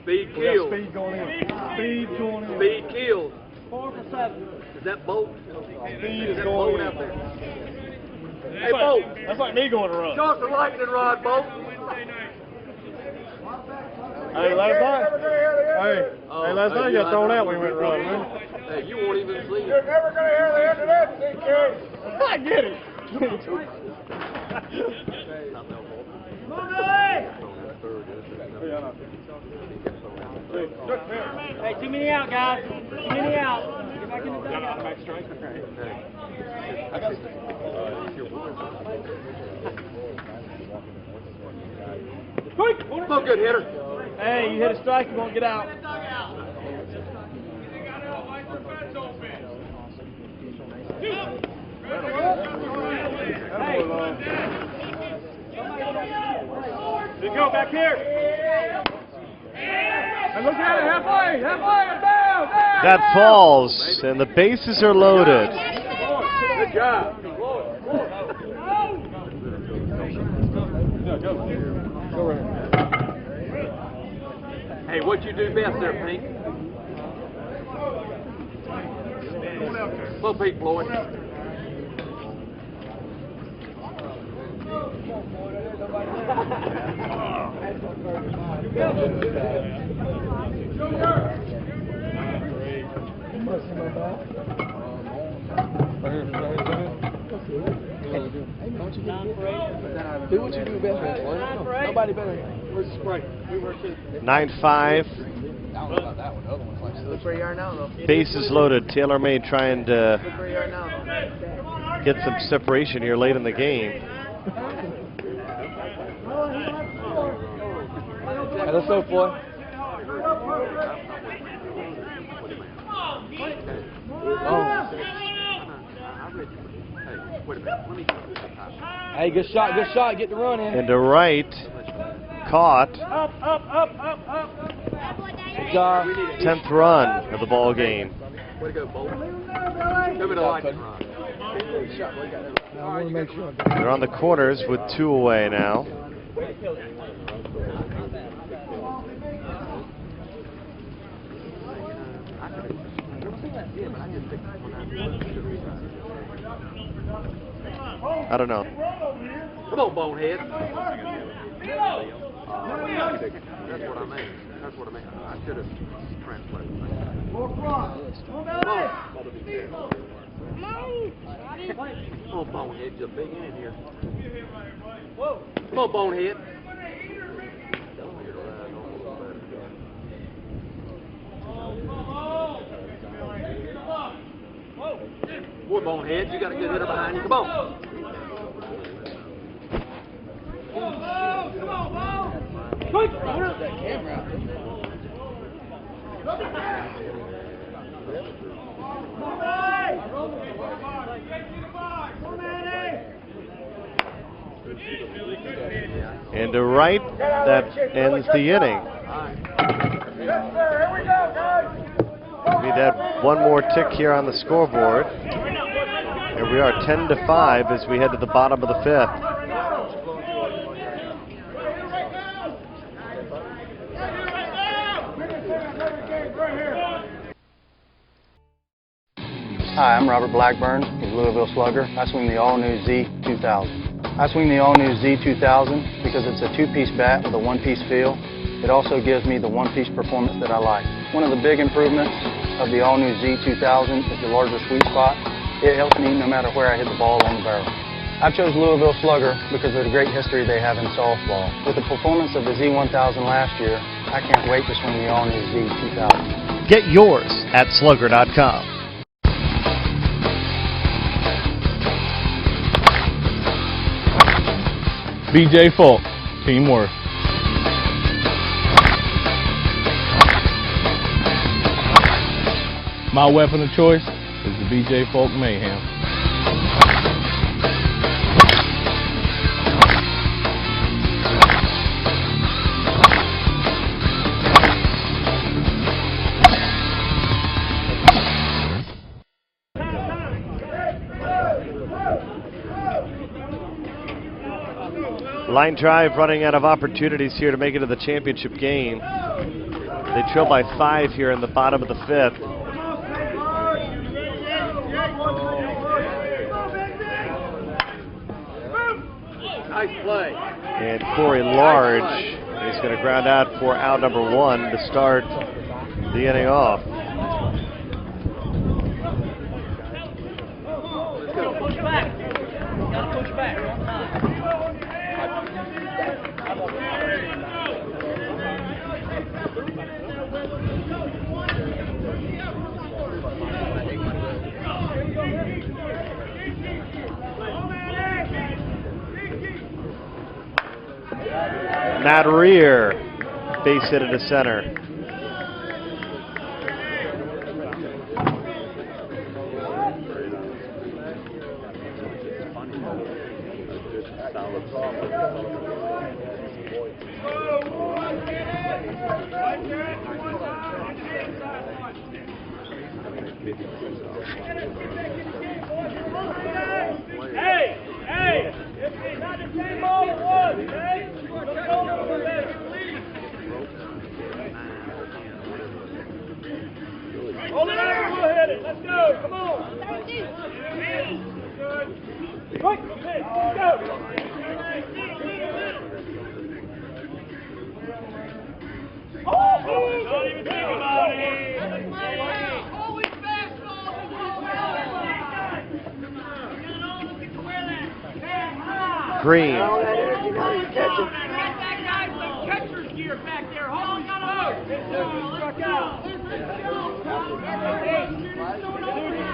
Speed kills.
Speed going in. Speed going in.
Speed kills.
4 for 7.
Is that Bolt?
Speed
Is
is
that
going
Bolt
in.
out there? Hey, Bolt.
That's like me going to run.
Toss the lightning rod, Bolt.
Hey, last night. Hey, last night you got thrown out when you went running, man.
Hey, you won't even see it.
You're never going to hear the end of that, DK. I get it.
Hey, too many out, guys. Too many out. Get back in the dugout.
Back strike.
Come on, good hitter.
Hey, you hit a strike, you won't get out.
Here you go, back here. And look at it, halfway, down.
That falls, and the bases are loaded.
Good job. Hey, what you do best there, Pink? Come on, Pink Floyd.
Do what you do best. Nobody better. Where's the spray?
9-5.
Look where you are now, though.
Bases loaded. Taylormade trying to
Look where you are now.
get some separation here late in the game.
Hey, let's go, boy. Hey, good shot, get the run in.
Into right. Caught.
Up. Good job.
10th run of the ball game.
Way to go, Bolt. Give me the lightning rod.
They're on the corners with 2 away now. I don't know.
Come on, bonehead. That's what I mean. I should have translated that. Come on, bonehead. You're big in here. Come on, bonehead. Boy, bonehead, you got a good hitter behind you. Come on.
And to right, that ends the inning. We need one more tick here on the scoreboard. Here we are, 10-5 as we head to the bottom of the 5th.
Hi, I'm Robert Blackburn, the Louisville Slugger. I swing the all-new Z2000. I swing the all-new Z2000 because it's a 2-piece bat with a 1-piece feel. It also gives me the 1-piece performance that I like. One of the big improvements of the all-new Z2000 is the larger sweet spot. It helps me no matter where I hit the ball on the barrel. I chose Louisville Slugger because of the great history they have in softball. With the performance of the Z1000 last year, I can't wait to swing the all-new Z2000.
Get yours at Slugger.com.
BJ Folk, teamwork. My weapon of choice is the BJ Folk Mayhem.
Line drive running out of opportunities here to make it to the championship game. They trail by 5 here in the bottom of the 5th.
Nice play.
And Corey Large is going to ground out for out number 1 to start the inning off.
Push back. Gotta push back.
Matt Rear, base hit into center.
Hey! It's not the same ball it was, okay? Hold it out, we'll hit it. Let's go. Come on. Quick, let's go. Don't even think about it. Always fastball.
Green.
Catcher's gear back there. Hold on. Struck out.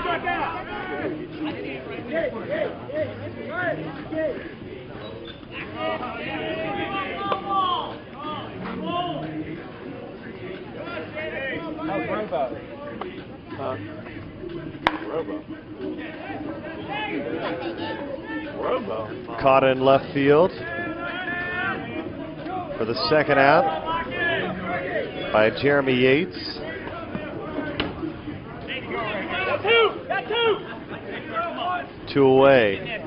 Struck out.
How's Robo? Robo.
Caught in left field for the second out by Jeremy Yates.
Got two.
2 away.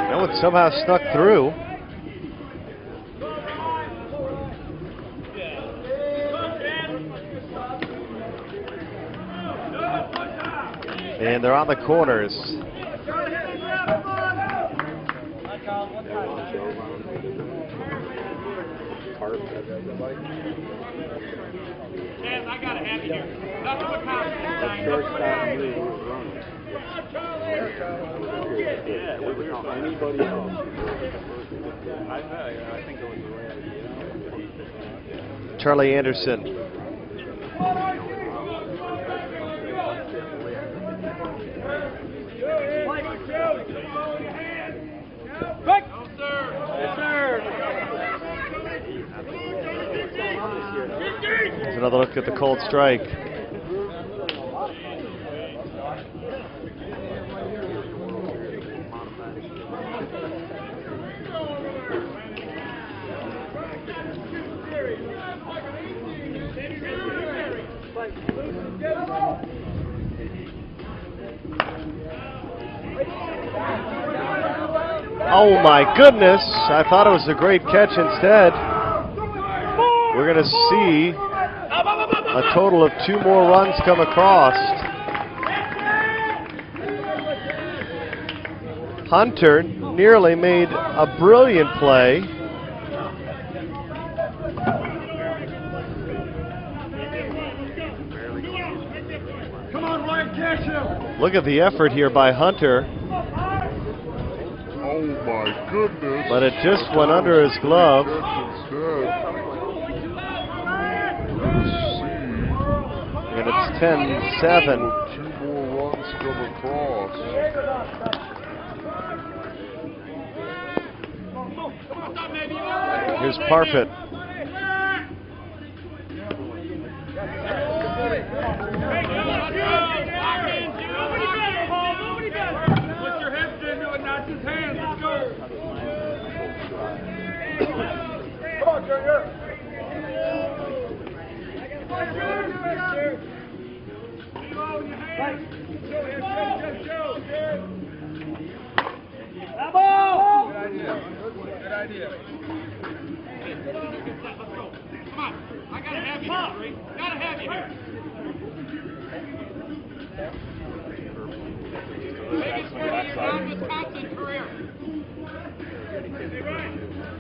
That one somehow snuck through. And they're on the corners.
I gotta have you here. Nothing but confidence.
Yeah, we were on anybody else. I know, I think it was the way I
Charlie Anderson.
Quick! Yes, sir.
Here's another look at the cold strike. Oh my goodness, I thought it was a great catch instead. we're going to see a total of 2 more runs come across. Hunter nearly made a brilliant play.
Come on, Ryan, catch him.
Look at the effort here by Hunter.
Oh my goodness.
But it just went under his glove. And it's 10-7.
2 more runs come across.
Here's Parfit.
Good idea. Come on. I gotta have you here, Bree. Gotta have you here. Biggest win of your non-Wisconsin career.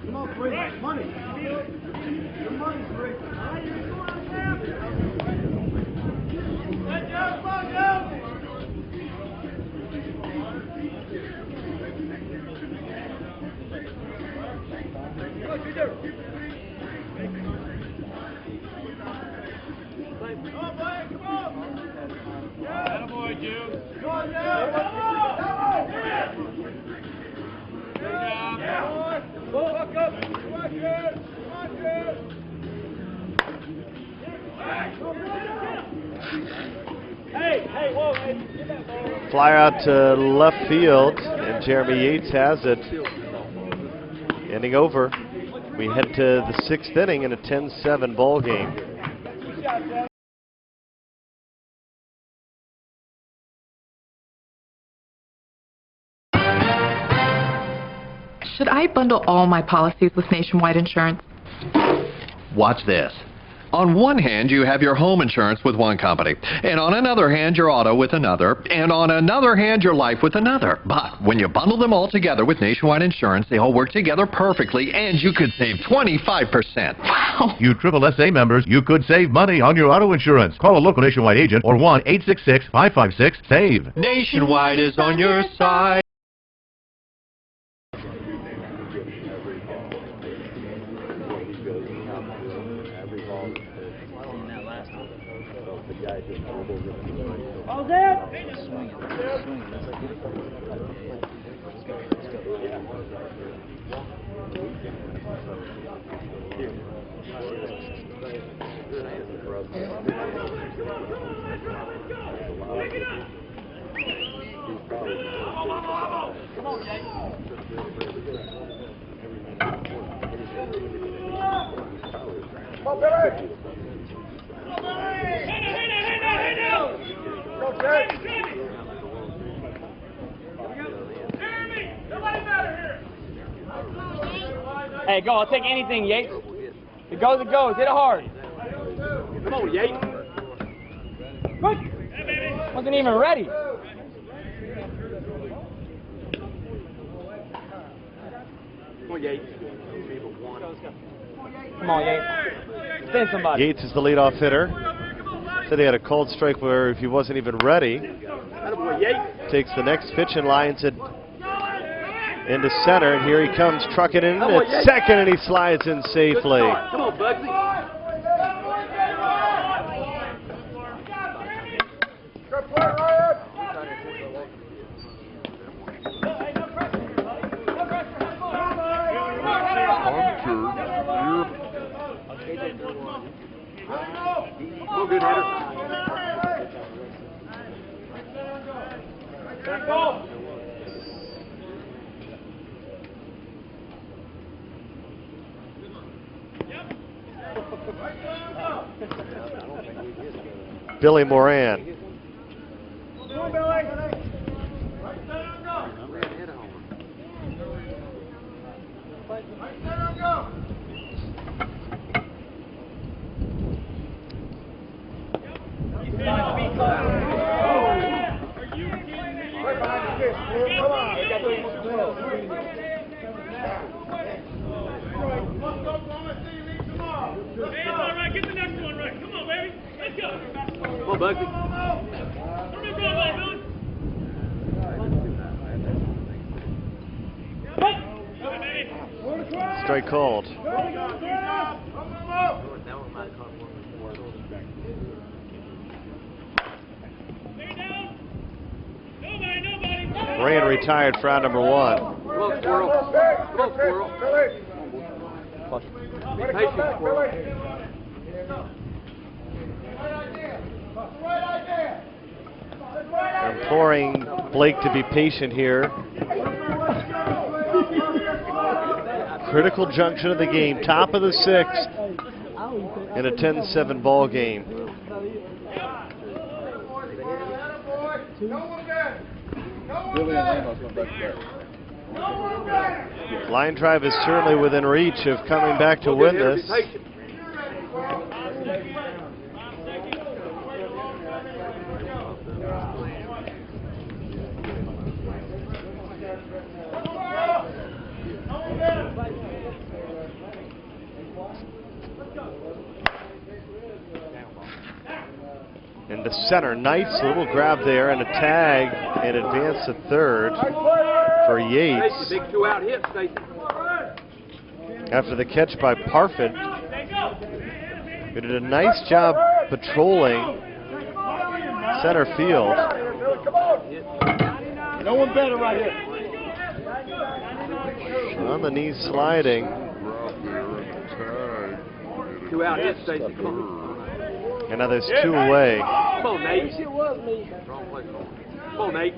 Come on, Bree. Money. Your money, Bree. Good job, come on, Joe. What you do? Attaboy, June. Come on, June. Good job. Fuck up. Come on, June. Come on, June. Hey, whoa, hey.
Fly out to left field, and Jeremy Yates has it. Inning over. We head to the 6th inning in a 10-7 ball game.
Should I bundle all my policies with Nationwide Insurance?
Watch this. On one hand, you have your home insurance with one company, and on another hand, your auto with another, and on another hand, your life with another. But when you bundle them all together with Nationwide Insurance, they all work together perfectly, and you could save 25%. Wow!
You USSSA members, you could save money on your auto insurance. Call a local Nationwide agent or 1-866-556-SAVE.
Nationwide is on your side.
All's in? Come on, Jay. Come on, Billy.
Hey, go. I'll take anything, Yates. It goes, it goes. Hit it hard.
Come on, Yates.
Quick. Wasn't even ready.
Come on, Yates.
Come on, Yates. Spin somebody.
Yates is the leadoff hitter. Said he had a cold strike where if he wasn't even ready.
Attaboy, Yates.
Takes the next pitch and lines it into center, and here he comes trucking in at second, and he slides in safely.
Come on, Bugsy. Go, good hitter.
Billy Moran.
Come on, Bugsy.
Strike called. Rain retired for out number 1.
Come on, Squirrel. Come on, Squirrel. Be patient, Squirrel.
They're imploring Blake to be patient here. Critical junction of the game, top of the 6th in a 10-7 ball game. Line drive is certainly within reach of coming back to win this. In the center, nice little grab there and a tag and advance to third for Yates.
Big 2-out hit, Stacy.
After the catch by Parfit, who did a nice job patrolling center field.
No one better right here.
On the knees sliding.
2-out hit, Stacy. Come on.
And now there's 2 away.
Come on, Nate.
It was me.
Come on, Nate.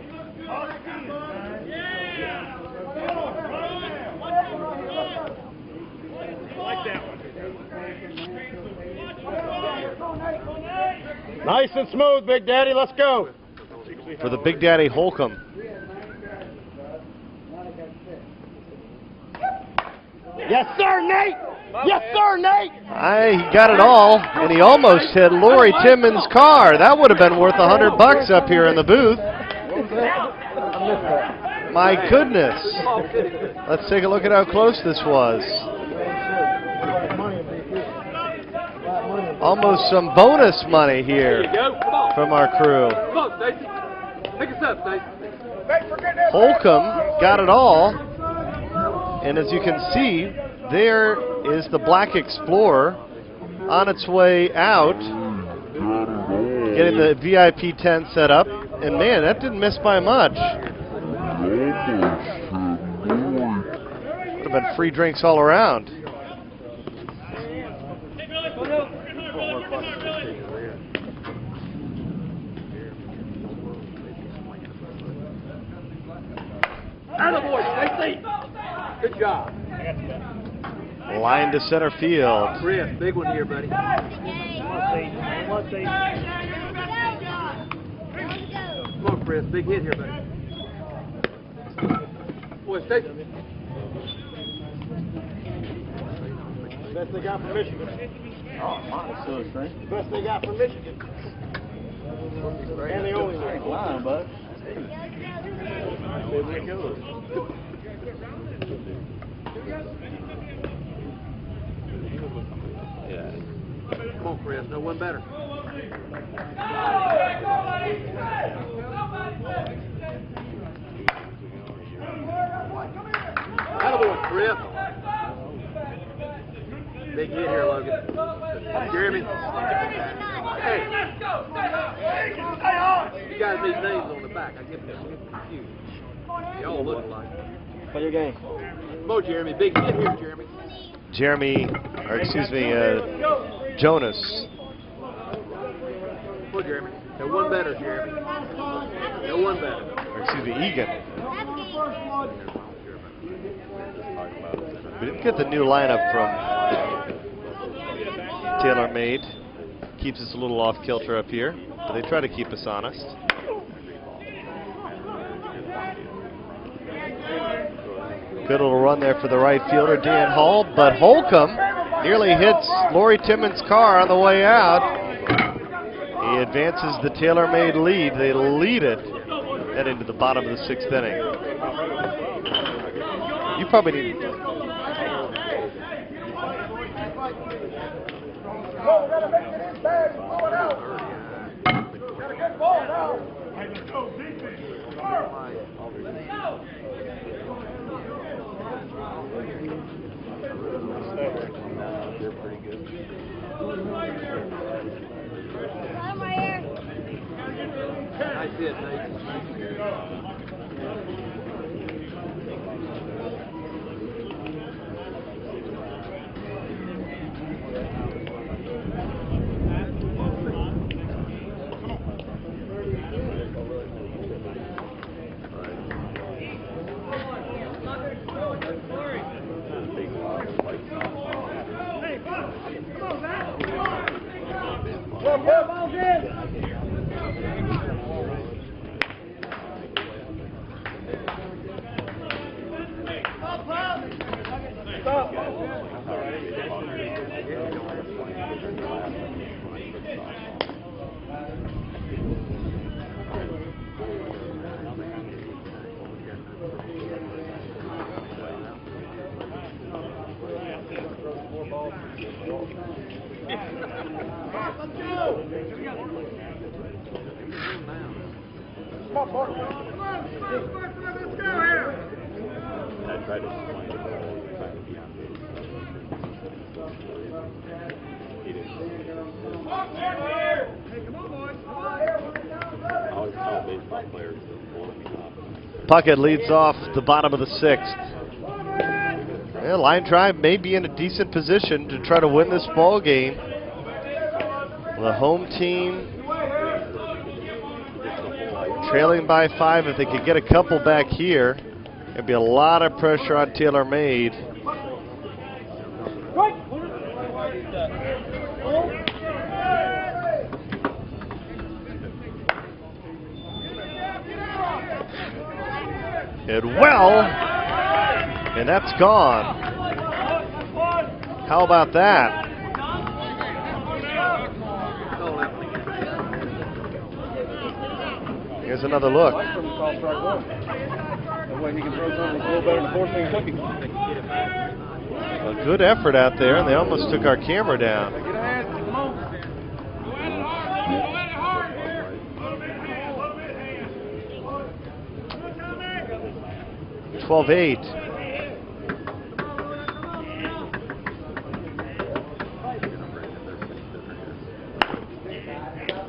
Nice and smooth, Big Daddy. Let's go.
For the Big Daddy Holcomb.
Yes, sir, Nate. Yes, sir, Nate.
He got it all, and he almost hit Lori Timmons' car. That would have been worth $100 up here in the booth. My goodness. Let's take a look at how close this was. Almost some bonus money here from our crew.
Come on, Stacy. Pick us up, Stacy.
Holcomb got it all. And as you can see, there is the Black Explorer on its way out, getting the VIP tent set up. And man, that didn't miss by much. Would have been free drinks all around.
Attaboy, Stacy. Good job.
Line to center field.
Chris, big one here, buddy. Come on, Chris, big hit here, buddy. Boy, Stacy.
Best they got from Michigan. Best they got from Michigan. And the only line, bud. There it goes.
Come on, Chris, no one better. Attaboy, Chris. Big hit here, Logan. Jeremy. Hey. You guys need names on the back. I get confused. They all look alike.
Play your game.
Come on, Jeremy. Big hit here, Jeremy.
Jonas.
Come on, Jeremy. No one better, Jeremy. No one better.
Egan. We didn't get the new lineup from Taylormade. Keeps us a little off kilter up here, but they try to keep us honest. Good little run there for the right fielder, Dan Hall, but Holcomb nearly hits Lori Timmons' car on the way out. He advances the Taylormade lead. They lead it heading to the bottom of the 6th inning. You probably need...
Go, gotta make it his bag, throw it out. Got a good ball now. Let's go, defense.
They're pretty good. Nice hit, Nate.
Puckett leads off the bottom of the 6th. Yeah, line drive may be in a decent position to try to win this ball game. The home team trailing by 5. If they could get a couple back here, there'd be a lot of pressure on Taylormade. Hit well, and that's gone. How about that? Here's another look.
That way he can throw something a little better than 14 cookies.
A good effort out there, and they almost took our camera down. 12-8.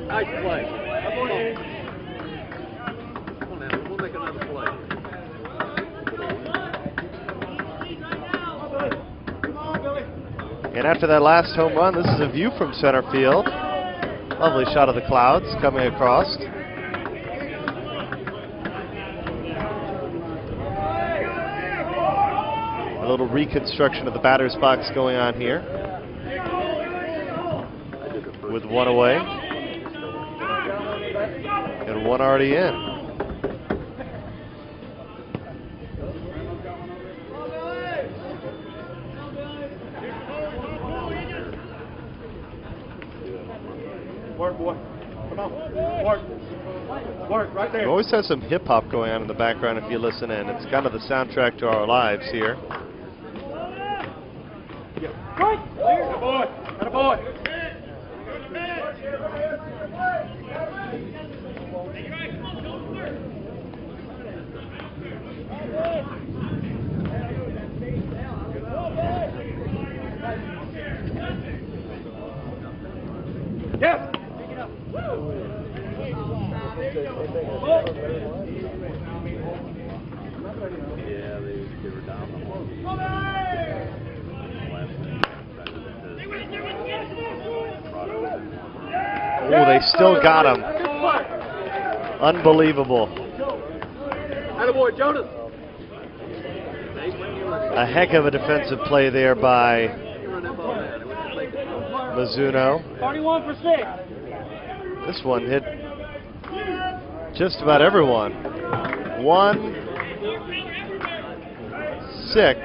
Nice play. Come on now, we'll make another play.
And after that last home run, this is a view from center field. Lovely shot of the clouds coming across. A little reconstruction of the batter's box going on here. With one away. And one already in.
Work, boy. Come on. Work. Work, right there.
We always have some hip-hop going on in the background if you listen in. It's kind of the soundtrack to our lives here.
Atta boy. Atta boy. Yes.
Yeah, they were down the wall.
Oh, they still got him. Unbelievable.
Attaboy, Jonas.
A heck of a defensive play there by Mizuno.
31 for 6.
This one hit just about everyone. 1, 6.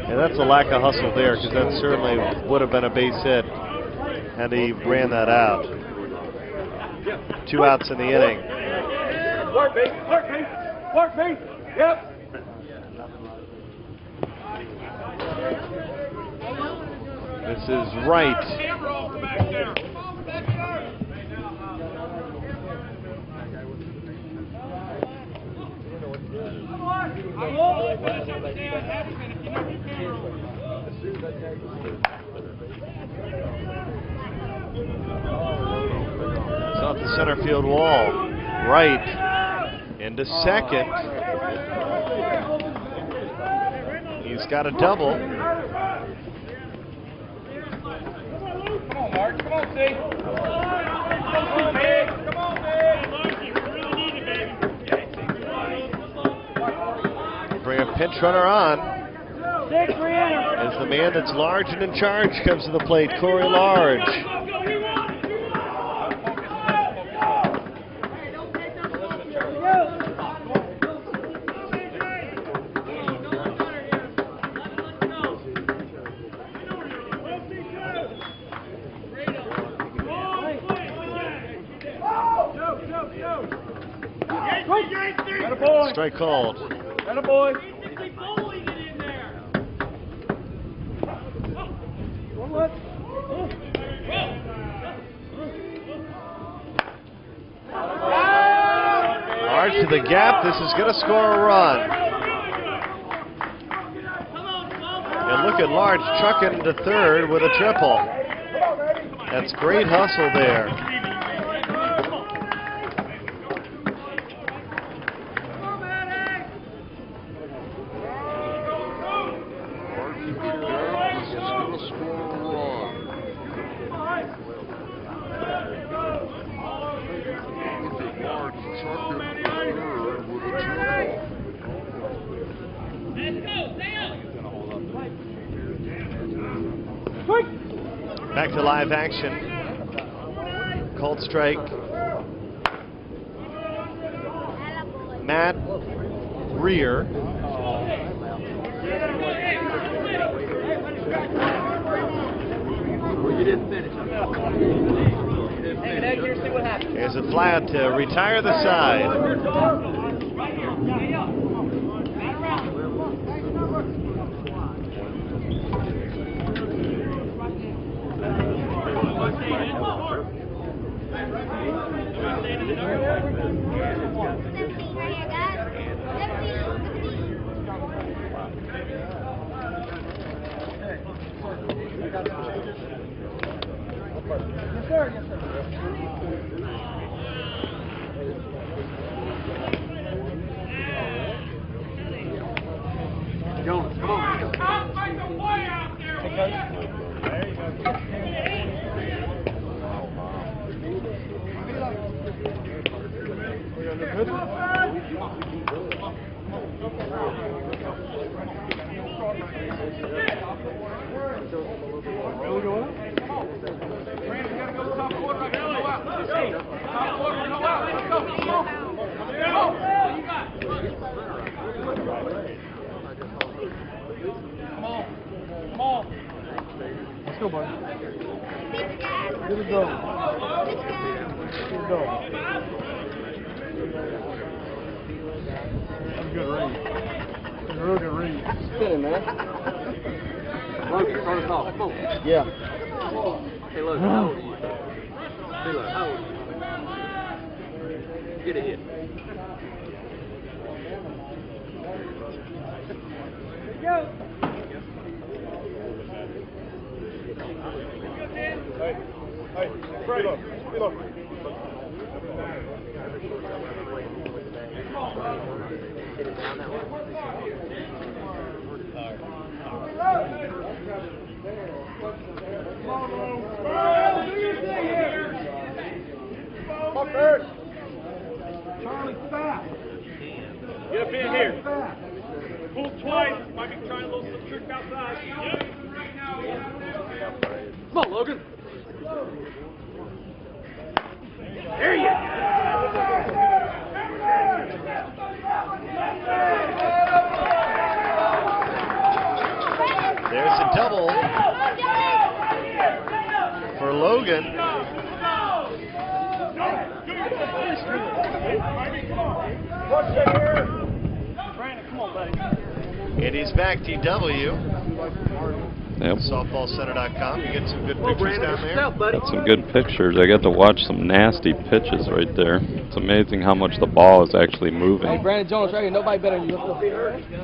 And that's a lack of hustle there, because that certainly would have been a base hit had he ran that out. 2 outs in the inning.
Work, me. Work, me. Work, me. Yep.
This is right. It's off the center field wall. Right. Into second. He's got a double.
Come on, Mark. Come on, Steve. Come on, Big. Come on, Big. You really need it, baby.
Bring a pinch runner on. As the man that's large and in charge comes to the plate, Corey Large. Strike called.
Boy.
Large to the gap. This is going to score a run. And look at Large trucking to third with a triple. That's great hustle there. Back to live action. Called strike. Matt Rear.
You didn't finish.
There's a fly out to retire the side.
Jonas, come on.
Let's go, buddy. Give it go. Give it go. That's a good read. That's a real good read.
Spinning, man. Logan, start us off. Come on.
Yeah.
Hey, Logan, how old are you? Hey, Logan, how old are you? Get a hit.
Go. Hey, speed up.
Charlie, fast.
Get up in here. Pull twice. Might be trying a little some trick outside.
Come on, Logan. There you go.
There's a double for Logan. And he's back TW.
Yep.
Softballcenter.com. You get some good pictures down there.
Got some good pictures. I got to watch some nasty pitches right there. It's amazing how much the ball is actually moving.
Hey, Brandon Jones, right here. Nobody better than you.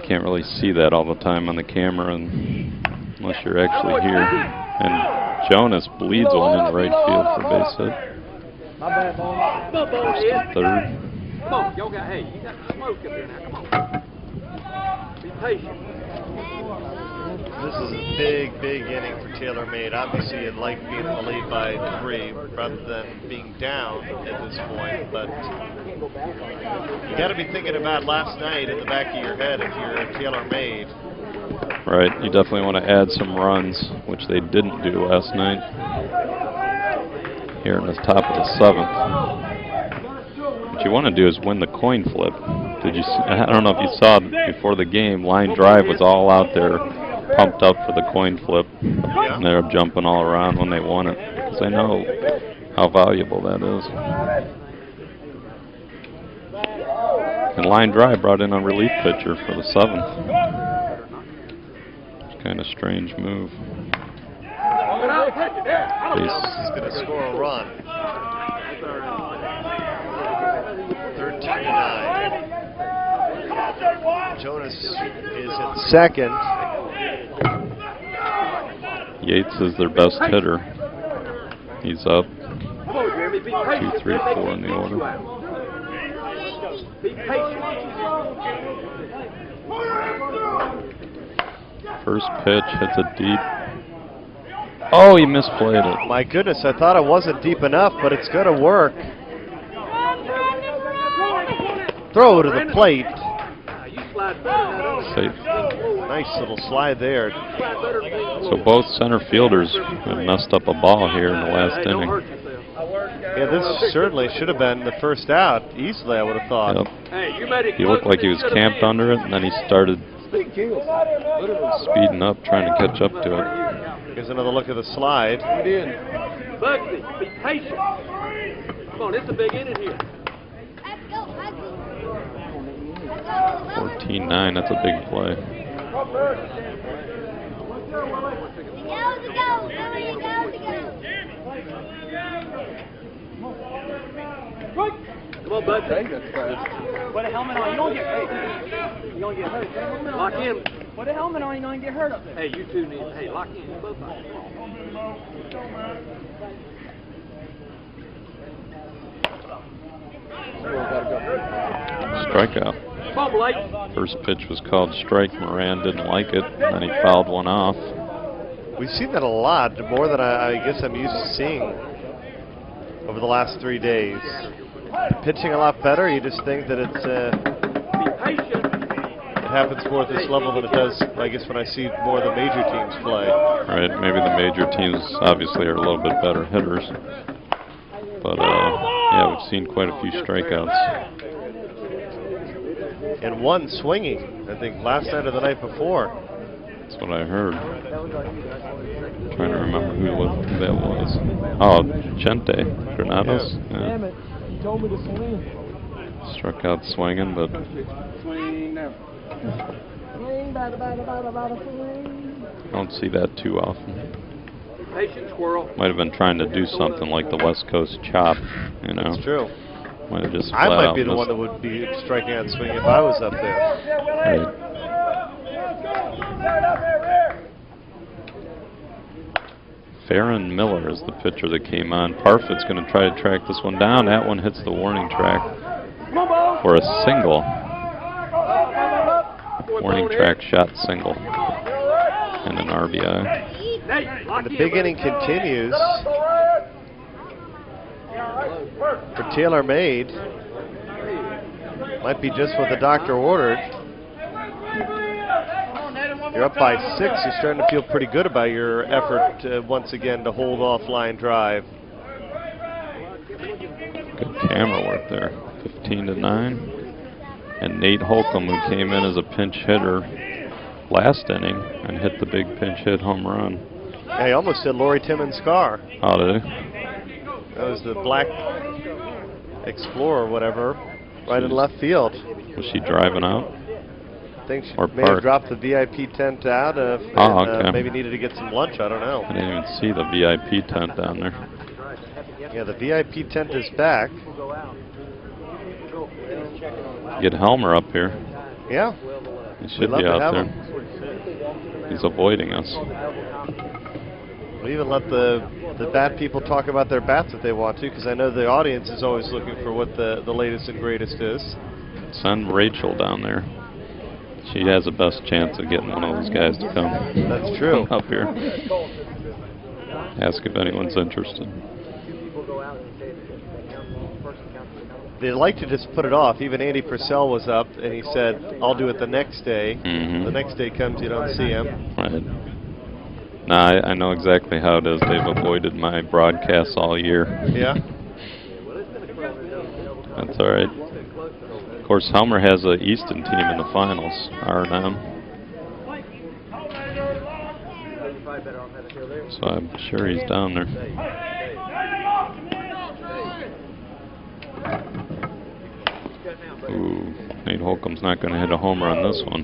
Can't really see that all the time on the camera unless you're actually here. And Jonas bleeds one in right field for base hit.
My bad, ball.
First and third.
Come on, y'all got, hey, you got smoke up here now. Come on. Be patient.
This is a big inning for Taylormade. Obviously, you'd like being in the lead by 3 rather than being down at this point. But you got to be thinking about last night in the back of your head if you're Taylormade.
Right, you definitely want to add some runs, which they didn't do last night. Here in the top of the 7th. What you want to do is win the coin flip. Did you? I don't know if you saw before the game. Line Drive was all out there, pumped up for the coin flip, and they were jumping all around when they won it because they know how valuable that is. And Line Drive brought in a relief pitcher for the 7th. It's kind of strange move.
He's going to score a run. 13-9. Jonas is at second.
Yates is their best hitter. He's up 2, 3, 4 in the order. First pitch hits it deep. Oh, he misplayed it.
My goodness, I thought it wasn't deep enough, but it's going to work. Throw to the plate.
Safe.
Nice little slide there.
So both center fielders have messed up a ball here in the last inning.
Yeah, this certainly should have been the first out. Easily, I would have thought.
Yep. He looked like he was camped under it, and then he started speeding up, trying to catch up to it.
Here's another look at the slide.
Bugsy, be patient. Come on, it's a big inning here.
14-9, that's a big play.
Come on, bud.
Put a helmet on. You don't get hurt. You don't get hurt.
Lock in.
Put a helmet on. You don't get hurt up there.
Hey, you two need. Hey, lock in. You both lock in.
Strikeout. First pitch was called strike. Moran didn't like it, and then he fouled one off.
We've seen that a lot, more than I guess I'm used to seeing over the last 3 days. Pitching a lot better. You just think that it happens more at this level than it does, I guess, when I see more of the major teams play.
Right, maybe the major teams obviously are a little bit better hitters. But, yeah, we've seen quite a few strikeouts.
And one swinging, I think, last night or the night before.
That's what I heard. Trying to remember who that was. Oh, Chente Granados. Yeah.
Damn it. You told me to swing.
Struck out swinging, but
Swing now. Swing, bada, swing.
don't see that too often.
Patient squirrel.
Might have been trying to do something like the West Coast chop, you know.
That's true.
Might have just
I
flat
might
out
be the
missed.
one that would be striking out and swinging if I was up there.
Right. Farron Miller is the pitcher that came on. Parfit's going to try to track this one down. That one hits the warning track for a single. Warning track shot single and an RBI.
And the big inning continues for Taylormade. Might be just what the doctor ordered. You're up by 6. You're starting to feel pretty good about your effort once again to hold off Line Drive.
Good camera work there. 15-9. And Nate Holcomb, who came in as a pinch hitter last inning and hit the big pinch hit home run.
Yeah, he almost hit Lori Timmons' car.
Oh, did he?
That was the black Explorer, whatever, right in left field.
Was she driving out?
think she
Or
may have
park.
dropped the VIP tent out and
okay.
maybe needed to get some lunch. I don't know.
I didn't even see the VIP tent down there.
Yeah, the VIP tent is back.
Get Helmer up here.
Yeah.
He should
love
be
to
out
have
there.
him.
He's avoiding us.
We'll even let the bat people talk about their bats if they want to, because I know the audience is always looking for what the latest and greatest is.
Send Rachel down there. She has the best chance of getting one of those guys to come.
That's true.
Come up here. Ask if anyone's interested.
They like to just put it off. Even Andy Purcell was up, and he said, "I'll do it the next day."
Mm-hmm.
The next day comes, you don't see him.
Right. Nah, I know exactly how it is. They've avoided my broadcasts all year.
Yeah.
That's all right. Of course, Helmer has a Easton team in the finals, R&M. So I'm sure he's down there. Ooh, Nate Holcomb's not going to hit a homer on this one.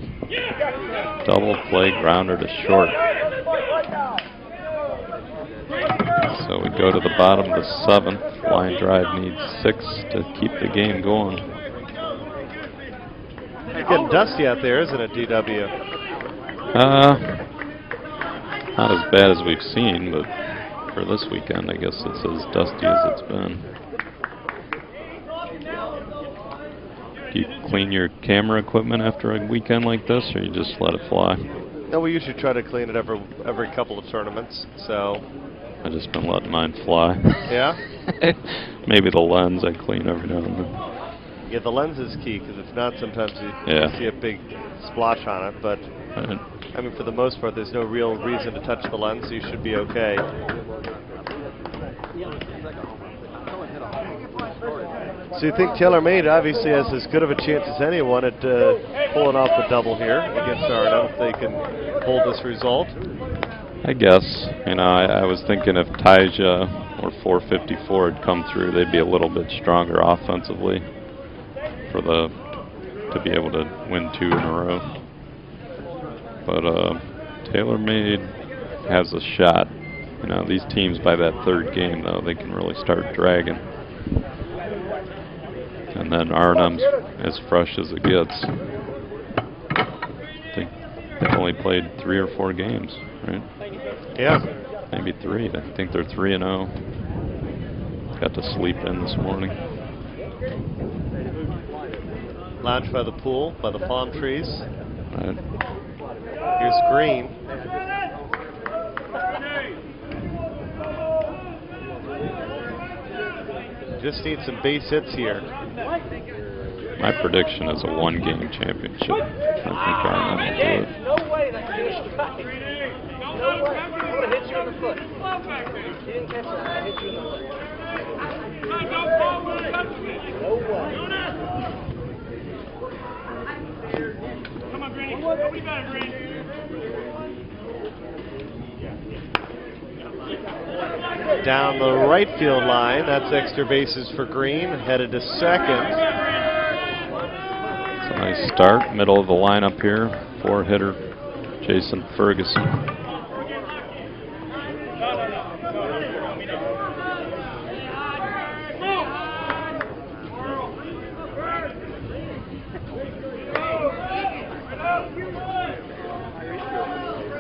Double play, grounder to short. So we go to the bottom of the 7th. Line drive needs 6 to keep the game going.
It's getting dusty out there, isn't it, DW?
Not as bad as we've seen, but for this weekend, I guess it's as dusty as it's been. Do you clean your camera equipment after a weekend like this, or you just let it fly?
No, we usually try to clean it every couple of tournaments, so...
I've just been letting mine fly.
Yeah?
Maybe the lens I clean every now and then.
Yeah, the lens is key, because if not, sometimes you see a big splotch on it, but... I mean, for the most part, there's no real reason to touch the lens, so you should be okay. So you think Taylormade obviously has as good of a chance as anyone at pulling off the double here against R&M if they can hold this result?
I guess. You know, I was thinking if Tyja or 454 had come through, they'd be a little bit stronger offensively to be able to win 2 in a row. But Taylormade has a shot. You know, these teams by that 3rd game, though, they can really start dragging. And then R&M's as fresh as it gets. I think they've only played 3 or 4 games, right?
Yeah.
Maybe 3. I think they're 3-0. Got to sleep in this morning.
Lounge by the pool, by the palm trees.
Right.
Here's Green. Just need some base hits here.
My prediction is a 1-game championship. I think R&M will do it.
No way that can finish right. No way. I would have hit you in the foot. You didn't catch that. I hit you in the foot. No way.
Come on, Granny. Nobody got it, Granny.
Down the right field line, that's extra bases for Green, headed to second.
It's a nice start, middle of the lineup here, 4-hitter Jason Ferguson.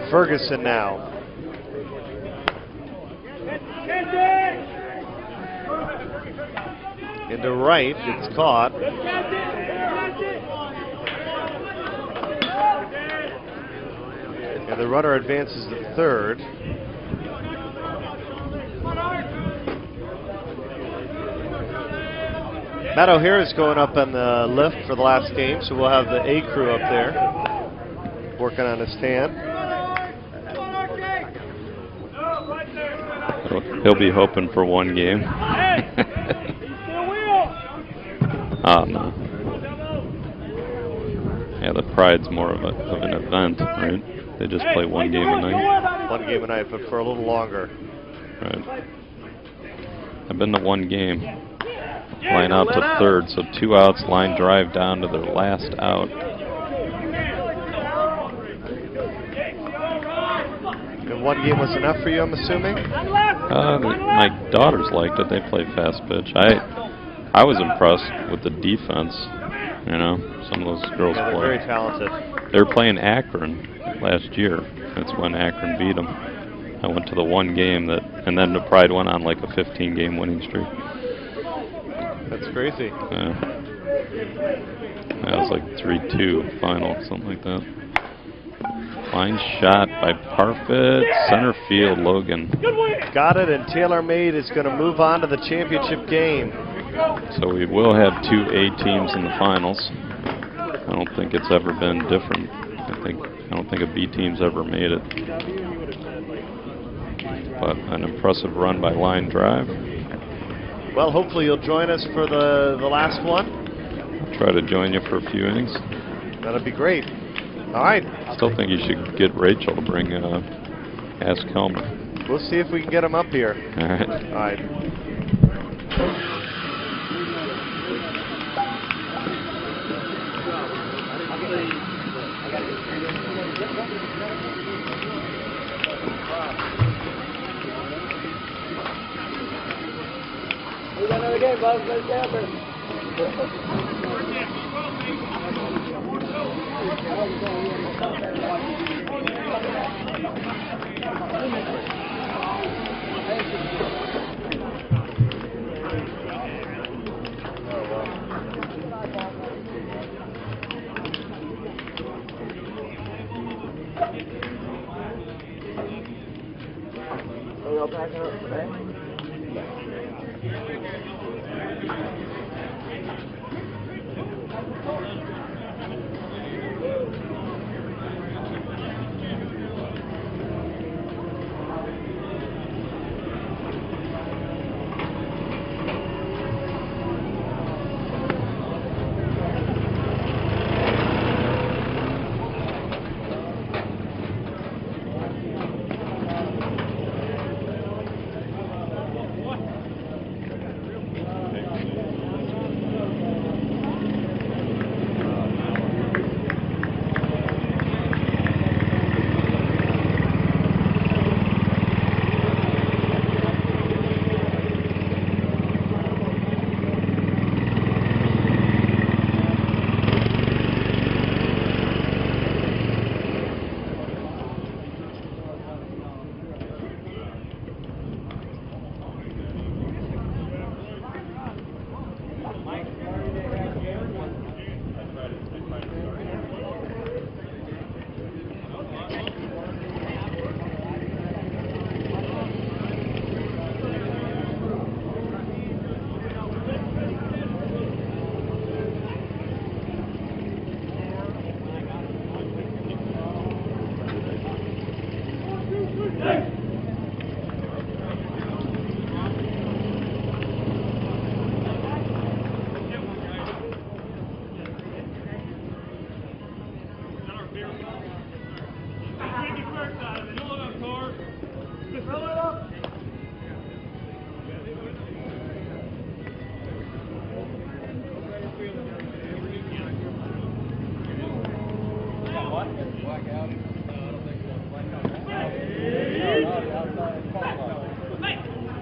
Ferguson now. Into right, it's caught. And the runner advances to 3rd. Matt O'Hare is going up on the lift for the last game, so we'll have the A crew up there working on his stand.
He'll be hoping for 1 game. Oh, no. Yeah, the Pride's more of an event, right? They just play 1 game a night.
1 game a night, but for a little longer.
Right. I've been to 1 game. Line out to 3rd, so 2 outs, line drive down to their last out.
And one game was enough for you, I'm assuming?
My daughters liked it. They play fast pitch. I was impressed with the defense. You know, some of those girls
they're
play.
very talented.
They were playing Akron last year. That's when Akron beat them. I went to the one game and then the Pride went on like a 15-game winning streak.
That's crazy.
Yeah. That was like 3-2 final, something like that. Line shot by Parfit, center field, Logan.
Got it, and Taylormade is going to move on to the championship game.
So we will have 2 A teams in the finals. I don't think it's ever been different. I don't think a B team's ever made it. But an impressive run by Line Drive.
Well, hopefully you'll join us for the last one.
I'll try to join you for a few innings.
That'll be great. All right.
Still think you should get Rachel to bring Ask Helmer.
We'll see if we can get him up here.
All right.
All right.
We got another game, boss. Let's stay up there. Are we all packing up today?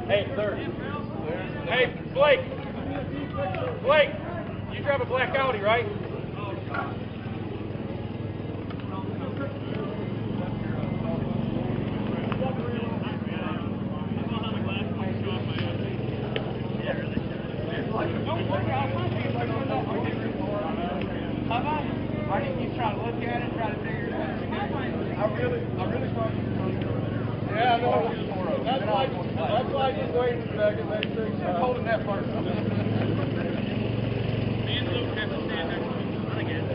Hey, third. Hey, Blake. Blake, you drive a black Audi, right? Why didn't you try to look at it, try to figure it out? I really thought you were going to do it. Yeah, I know. That's why I just waited a second. Make sure you're holding that part. Me and Luke have to stand next to each other again.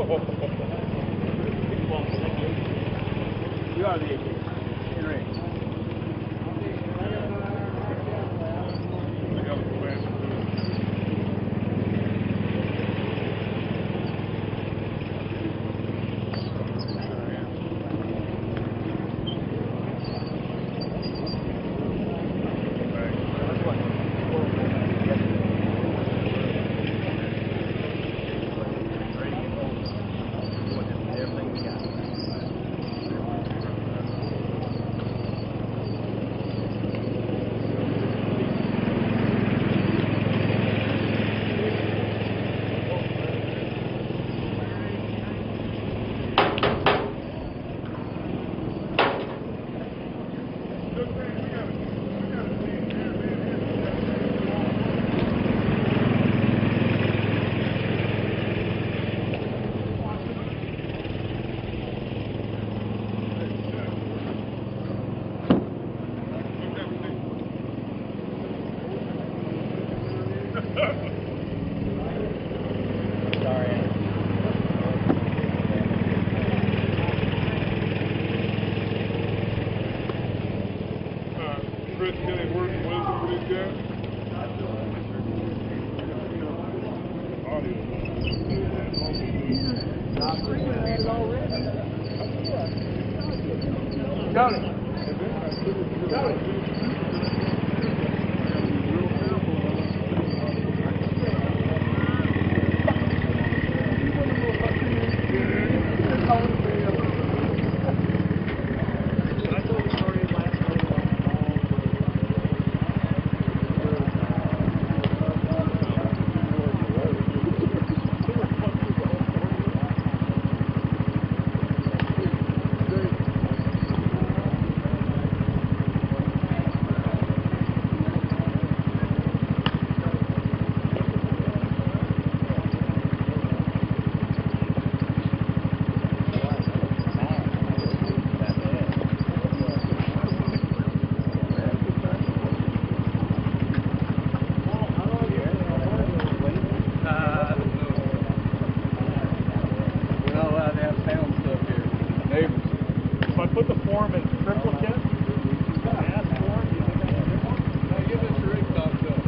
You are the 18. You're in.
Chris, can they work wisdom for this guy?
Got it. Got it.
If I put the form in triplicate, ask for it, you think I can do it?
Now give us your rig tops up.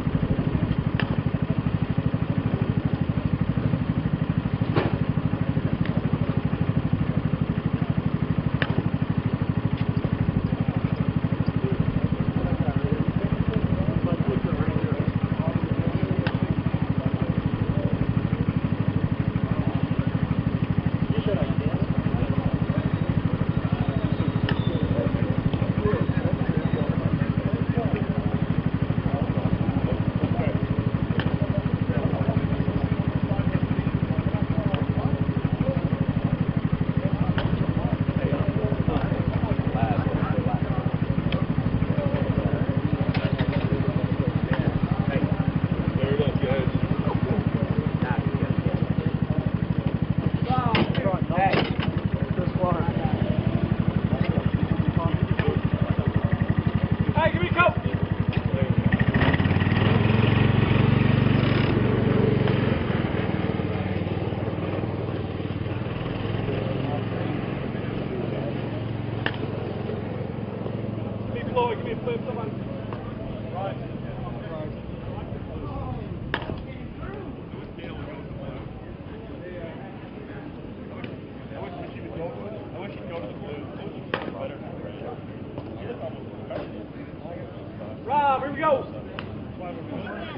Rob, here we go.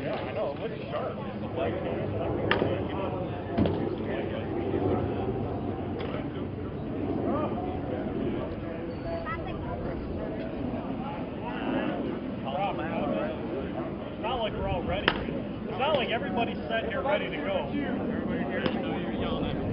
Yeah, I know, it looks sharp.
It's not like we're all ready. It's not like everybody's set here ready to go. Everybody here, you know you're yelling at me.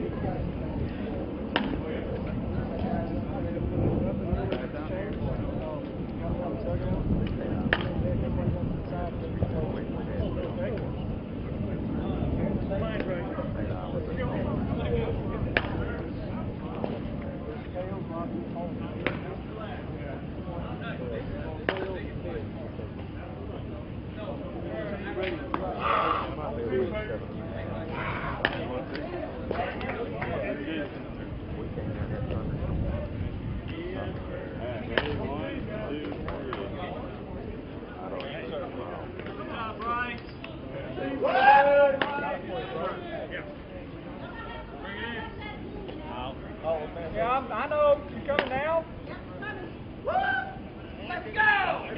Yeah, I know. You coming now? Let's go!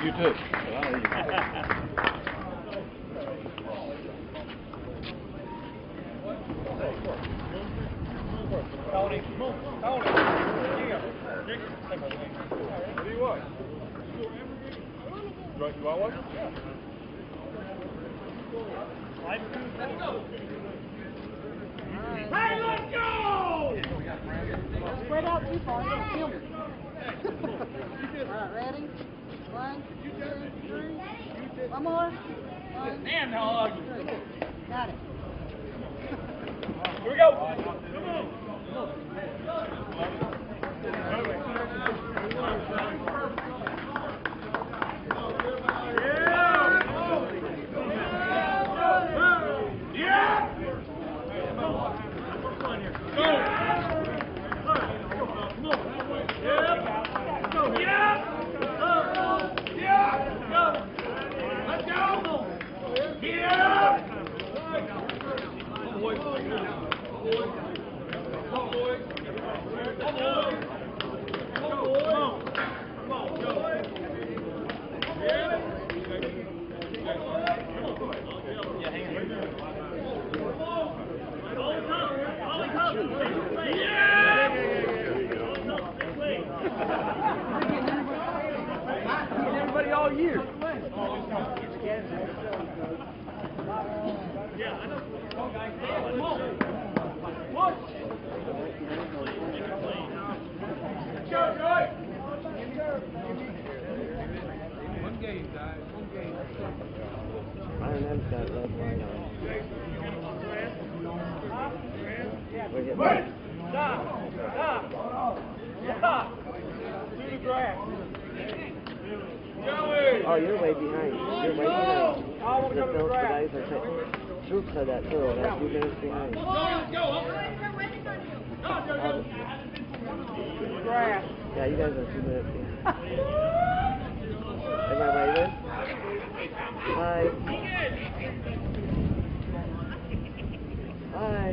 You too.
Tony, Tony, here. What do you want? You want one? Yeah. Let's go. Hey, let's go!
Spread out too far. All right, ready? 1, 2, 3. One more. 1,
Damn, dog.
2, 3. Got it.
Here we go. Come on. Everybody all year. Yeah, I know. What? Go, Joy! One game, guys. One game.
I remember that red line on.
Wait! Stop! Stop! Stop! To the grass. Joey!
Oh, you're way behind. You're way behind.
I want to go to the grass.
Troops said that too. They're 2 minutes behind.
Let's go! Grass.
Yeah, you guys are 2 minutes behind. Am I waving? Hi. Hi.